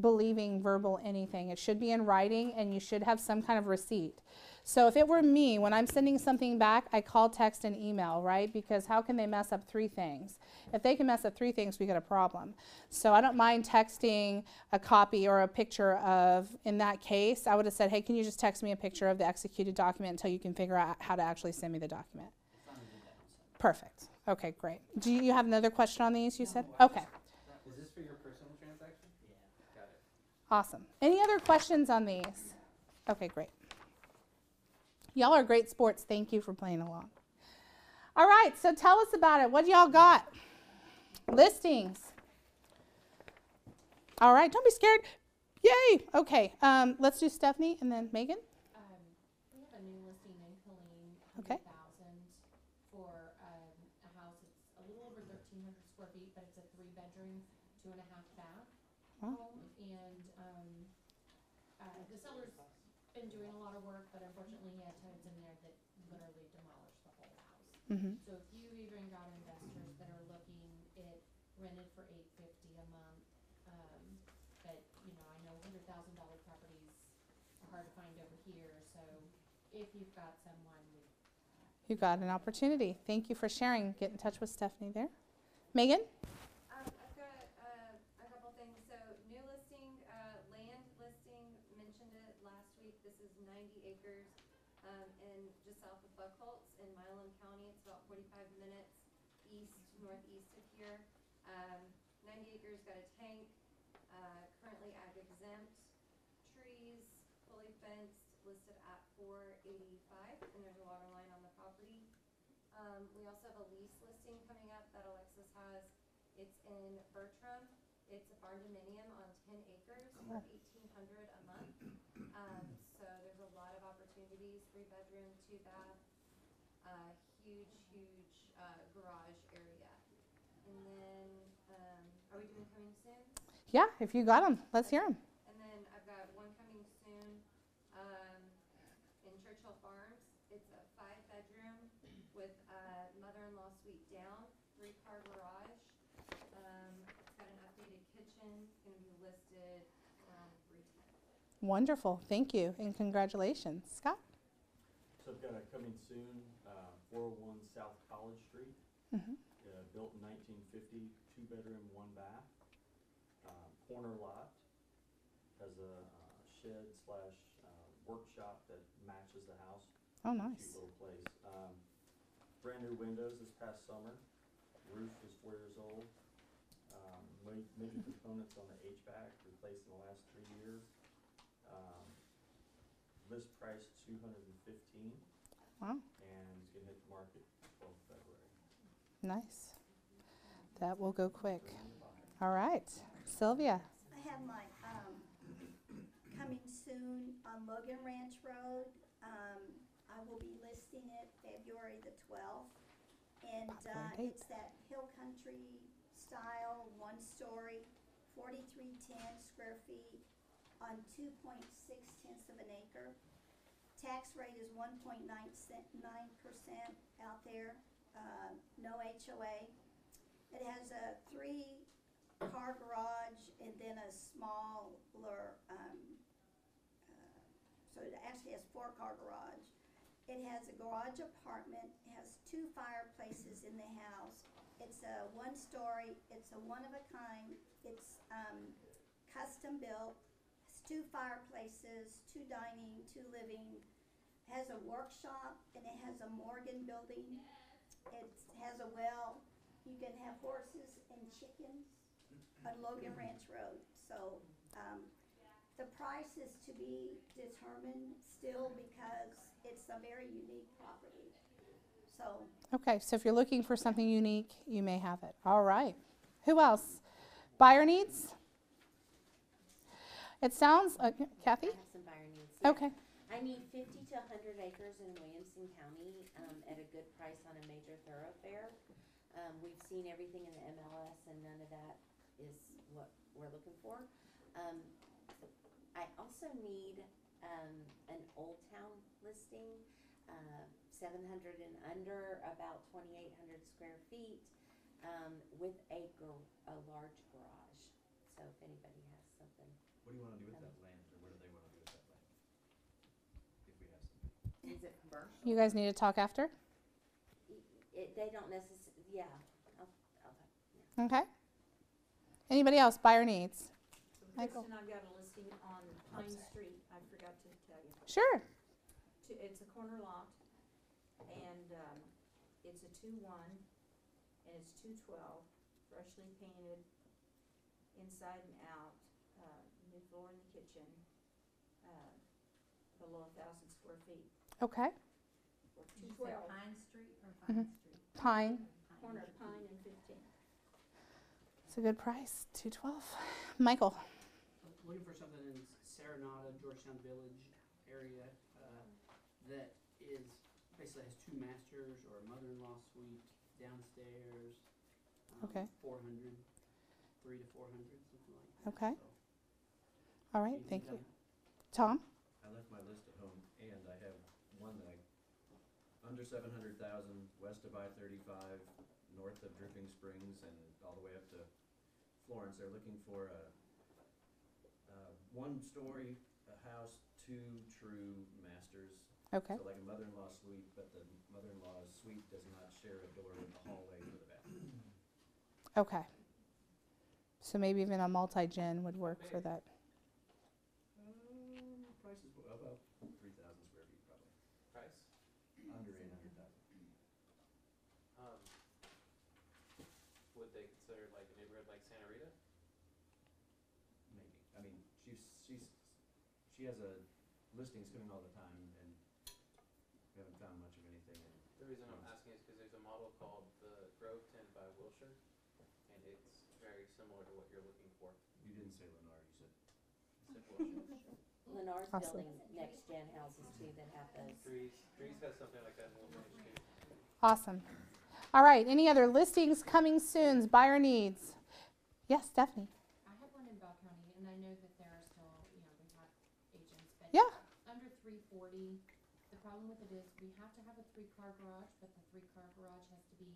Speaker 14: believing verbal anything. It should be in writing, and you should have some kind of receipt. So if it were me, when I'm sending something back, I call, text, and email, right? Because how can they mess up 3 things? If they can mess up 3 things, we got a problem. So I don't mind texting a copy or a picture of, in that case, I would have said, hey, can you just text me a picture of the executed document until you can figure out how to actually send me the document? Perfect. Okay, great. Do you have another question on these, you said? Okay,
Speaker 1: Is this for your personal transaction?
Speaker 17: Yeah.
Speaker 1: Got it.
Speaker 14: awesome. Any other questions on these? Okay, great. Y'all are great sports. Thank you for playing along. All right, so tell us about it. What do y'all got? Listings. All right, don't be scared. Yay. Okay, let's do Stephanie and then Megan.
Speaker 11: We have a new listing in Killeen,
Speaker 14: Okay.
Speaker 11: 100,000 for a house. It's a little over 1,300 square feet, but it's a 3-bedroom, 2.5 bath
Speaker 14: Wow.
Speaker 11: home. And the seller's been doing a lot of work, but unfortunately he had tenants in there that literally demolished the whole house.
Speaker 14: Mm-hmm.
Speaker 11: So if you even got investors that are looking, it rented for $850 a month. But I know $100,000 properties are hard to find over here. So if you've got someone,
Speaker 14: You got an opportunity. Thank you for sharing. Get in touch with Stephanie there. Megan?
Speaker 18: I've got a couple things. So new listing, land listing, mentioned it last week. This is 90 acres in just south of Buckholtz in Milam County. It's about 45 minutes northeast of here. 90 acres, got a tank, currently ag exempt, trees, fully fenced, listed at $485, and there's a water line on the property. We also have a lease listing coming up that Alexis has. It's in Bertram. It's a barn dominium on 10 acres for $1,800 a month. So there's a lot of opportunities, 3-bedroom, 2-bath, huge garage area. And then, are we doing coming soon?
Speaker 14: Yeah, if you got them, let's hear them.
Speaker 18: And then I've got one coming soon in Churchill Farms. It's a 5-bedroom with a mother-in-law suite down, 3-car garage. It's got an updated kitchen. It's going to be listed around $310.
Speaker 14: Wonderful. Thank you and congratulations. Scott?
Speaker 10: So I've got a coming soon, 401 South College Street,
Speaker 14: Mm-hmm.
Speaker 10: built in 1950, 2-bedroom, 1-bath, corner lot, has a shed / workshop that matches the house.
Speaker 14: Oh,
Speaker 10: Cute
Speaker 14: nice.
Speaker 10: little place. Brand new windows this past summer. Roof is 4 years old. Major components on the HVAC replaced in the last 3 years. List price $215.
Speaker 14: Wow.
Speaker 10: And it's gonna hit the market 12th February.
Speaker 14: Nice. That will go quick. All right. Sylvia?
Speaker 19: I have my coming soon on Logan Ranch Road, I will be listing it February the 12th. And
Speaker 14: Popular date.
Speaker 19: it's that hill country style, 1-story, 4310 square feet on 2.6 tenths of an acre. Tax rate is 1.9% out there, no HOA. It has a 3-car garage and then a smaller, so it actually has 4-car garage. It has a garage apartment, it has 2 fireplaces in the house. It's a 1-story, it's a one-of-a-kind, it's custom built, has 2 fireplaces, 2 dining, 2 living, has a workshop, and it has a Morgan building. It has a well. You can have horses and chickens on Logan Ranch Road. So the price is to be determined still because it's a very unique property. So
Speaker 14: Okay, so if you're looking for something unique, you may have it. All right. Who else? Buyer needs? It sounds, Kathy?
Speaker 15: I have some buyer needs. Yeah.
Speaker 14: Okay.
Speaker 15: I need 50 to 100 acres in Williamson County at a good price on a major thoroughfare. We've seen everything in the MLS, and none of that is what we're looking for. I also need an Old Town listing, 700 and under, about 2,800 square feet, with a large garage. So if anybody has something.
Speaker 10: What do you want to do with that land, or what do they want to do with that land? If we have something.
Speaker 15: Is it commercial?
Speaker 14: You guys need to talk after?
Speaker 15: They don't necessarily, yeah.
Speaker 14: Okay. Anybody else? Buyer needs? Michael?
Speaker 4: Kristen, I've got a listing on Pine Street, I forgot to tell you.
Speaker 14: Sure.
Speaker 4: It's a corner lot, and it's a 2-1, and it's 212, freshly painted inside and out, new floor in the kitchen, below 1,000 square feet.
Speaker 14: Okay.
Speaker 3: Did you say Pine Street or
Speaker 14: Mhm.
Speaker 3: Vine Street?
Speaker 14: Pine.
Speaker 4: Corner of Pine and 15.
Speaker 14: It's a good price, 212. Michael?
Speaker 17: Looking for something in Serenata, Georgetown Village area that is basically has 2 masters or a mother-in-law suite downstairs.
Speaker 14: Okay.
Speaker 17: 400, 3 to 400, something like that.
Speaker 14: Okay.
Speaker 17: So,
Speaker 14: All right,
Speaker 17: anything
Speaker 14: thank you.
Speaker 17: done?
Speaker 14: Tom?
Speaker 10: I left my list at home, and I have one that under 700,000, west of I-35, north of Dripping Springs, and all the way up to Florence. They're looking for a 1-story house, 2 true masters.
Speaker 14: Okay.
Speaker 10: So like a mother-in-law suite, but the mother-in-law's suite does not share a door with the hallway for the bathroom.
Speaker 14: Okay. So maybe even a multi-gen would work for that.
Speaker 10: Price is about 3,000 square feet probably.
Speaker 1: Price?
Speaker 10: Under 800,000.
Speaker 1: Would they consider like a neighborhood like Santa Rita?
Speaker 10: Maybe. I mean, she has a listings coming all the time, and we haven't found much of anything. And
Speaker 1: The reason I'm asking is because there's a model called the Grove 10 by Wilshire, and it's very similar to what you're looking for.
Speaker 10: you didn't say Lennar, you said.
Speaker 1: It's Wilshire.
Speaker 15: Lennar's
Speaker 14: Awesome.
Speaker 15: building next-gen houses too that have those.
Speaker 1: Trees has something like that in Wilshire too.
Speaker 14: Awesome. All right, any other listings coming soon, buyer needs? Yes, Stephanie?
Speaker 11: I have one in Bell County, and I know that there are still, we've had agents, but
Speaker 14: Yeah.
Speaker 11: under 340, the problem with it is we have to have a 3-car garage, but the 3-car garage has to be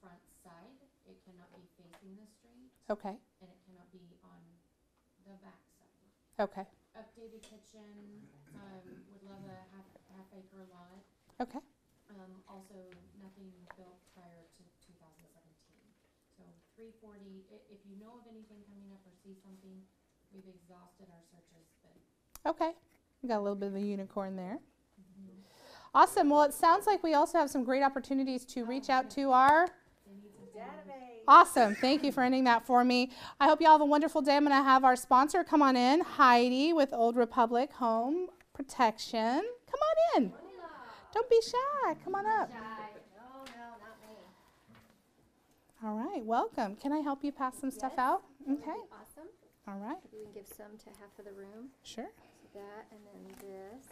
Speaker 11: front side. It cannot be facing the street,
Speaker 14: Okay,
Speaker 11: and it cannot be on the back side.
Speaker 14: okay,
Speaker 11: Updated kitchen, would love a half acre lot.
Speaker 14: okay.
Speaker 11: Also, nothing built prior to 2017. So 340, if you know of anything coming up or see something, we've exhausted our searches, but.
Speaker 14: Okay, we got a little bit of a unicorn there. Awesome, well, it sounds like we also have some great opportunities to reach out to our
Speaker 13: Database.
Speaker 14: Awesome. Thank you for ending that for me. I hope you all have a wonderful day. I'm going to have our sponsor come on in, Heidi with Old Republic Home Protection. Come on in. Don't be shy. Come on up.
Speaker 3: No, not me.
Speaker 14: All right. Welcome. Can I help you pass some stuff out? Okay.
Speaker 18: Awesome.
Speaker 14: All right.
Speaker 18: We can give some to half of the room.
Speaker 14: Sure.
Speaker 18: So that, and then this.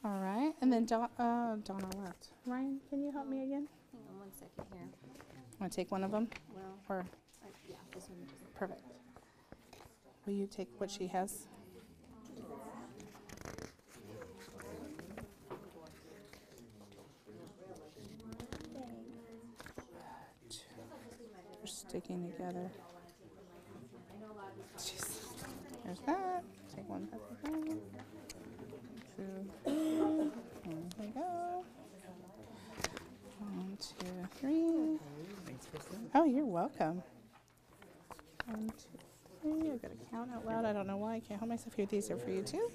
Speaker 14: All right, and then Donna left. Ryan, can you help me again?
Speaker 15: Hang on one second here.
Speaker 14: Want to take one of them?
Speaker 15: Well,
Speaker 14: Or,
Speaker 15: yeah, this one.
Speaker 14: perfect. Will you take what she has? They're sticking together. Jeez. There's that. Take one. Two, three. There we go. 1, 2, 3. Oh, you're welcome. 1, 2, 3. I gotta count out loud. I don't know why I can't help myself here. These are for you too.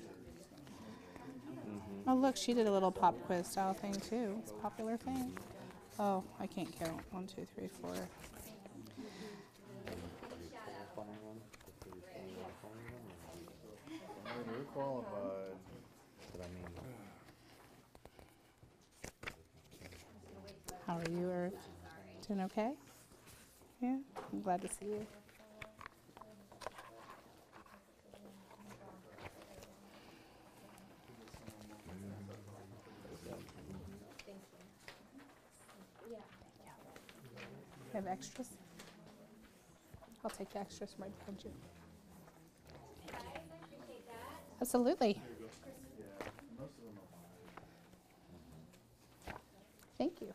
Speaker 14: Oh, look, she did a little pop quiz style thing too. It's a popular thing. Oh, I can't count. 1, 2, 3, 4.
Speaker 8: You're qualified.
Speaker 14: How are you, Irv? Doing okay? Yeah, I'm glad to see you. You have extras? I'll take the extras right behind you. Absolutely. Thank you.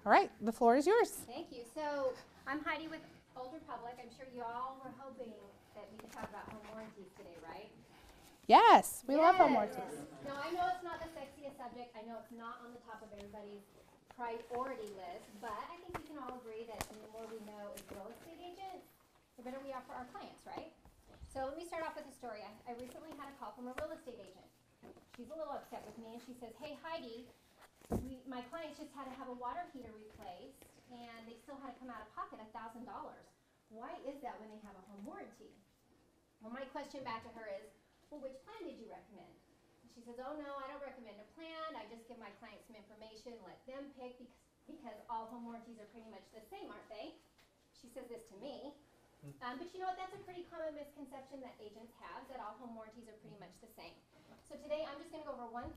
Speaker 14: All right, the floor is yours.
Speaker 20: Thank you. So I'm Heidi with Old Republic. I'm sure you all were hoping that we could talk about home warranties today, right?
Speaker 14: Yes, we love home warranties.
Speaker 20: Now I know it's not the sexiest subject. I know it's not on the top of everybody's priority list, but I think we can all agree that the more we know as real estate agents, the better we are for our clients, right? So let me start off with a story. I recently had a call from a real estate agent. She's a little upset with me, and she says, "Hey Heidi, my clients just had to have a water heater replaced, and they still had to come out of pocket $1,000. Why is that when they have a home warranty?" Well, my question back to her is, well, which plan did you recommend? And she says, "Oh no, I don't recommend a plan. I just give my clients some information, let them pick, because all home warranties are pretty much the same, aren't they?" She says this to me. But you know what, that's a pretty common misconception that agents have, that all home warranties are pretty much the same. So today I'm just going to go over one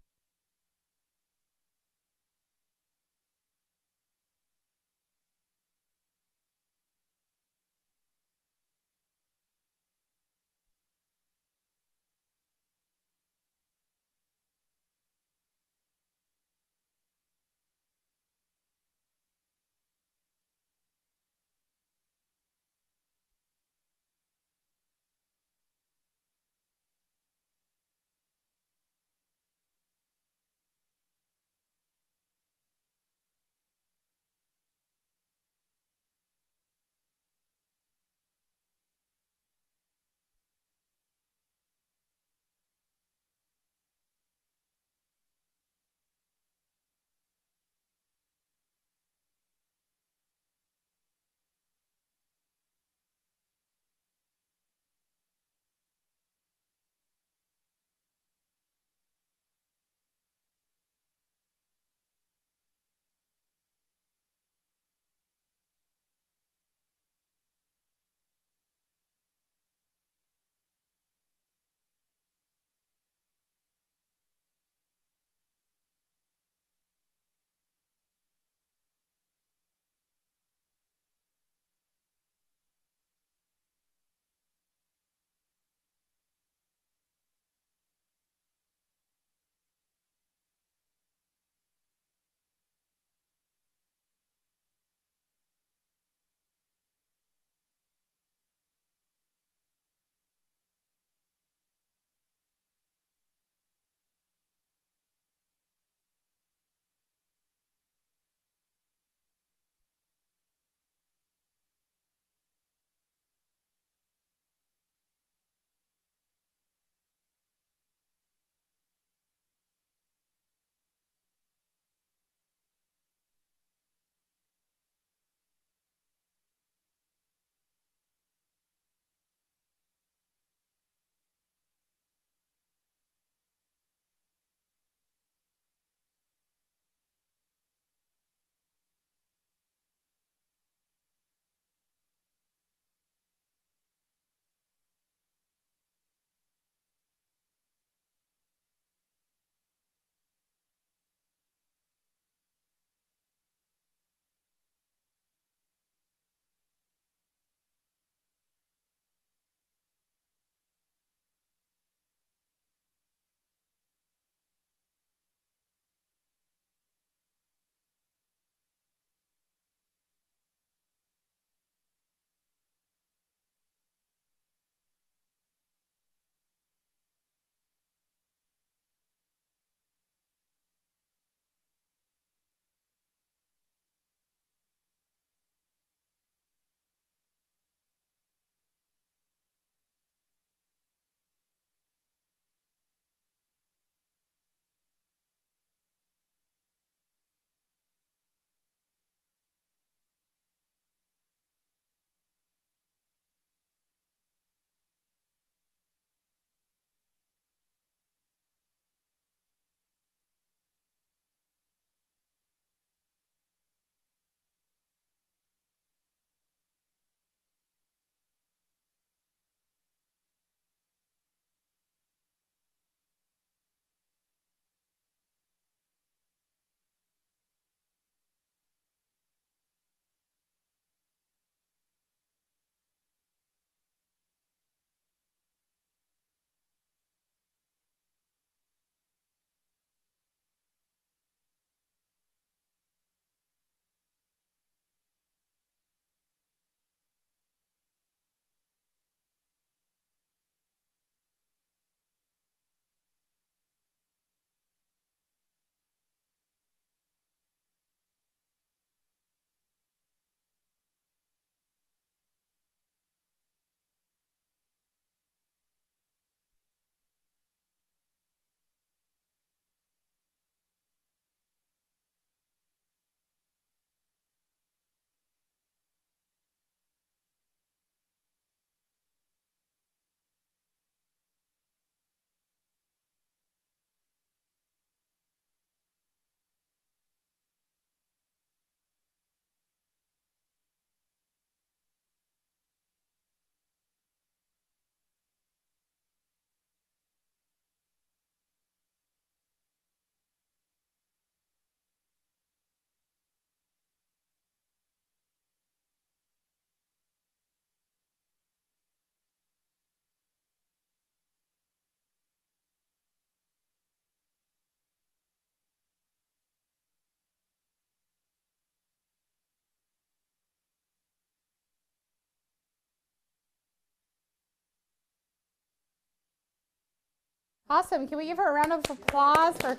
Speaker 14: Awesome. Can we give her a round of applause for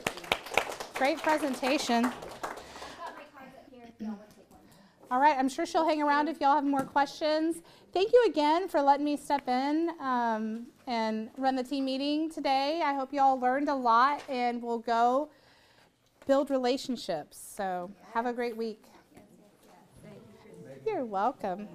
Speaker 14: great presentation?
Speaker 20: I've got my cards up here if y'all want to take one.
Speaker 14: All right, I'm sure she'll hang around if y'all have more questions. Thank you again for letting me step in and run the team meeting today. I hope y'all learned a lot and will go build relationships. So have a great week. You're welcome.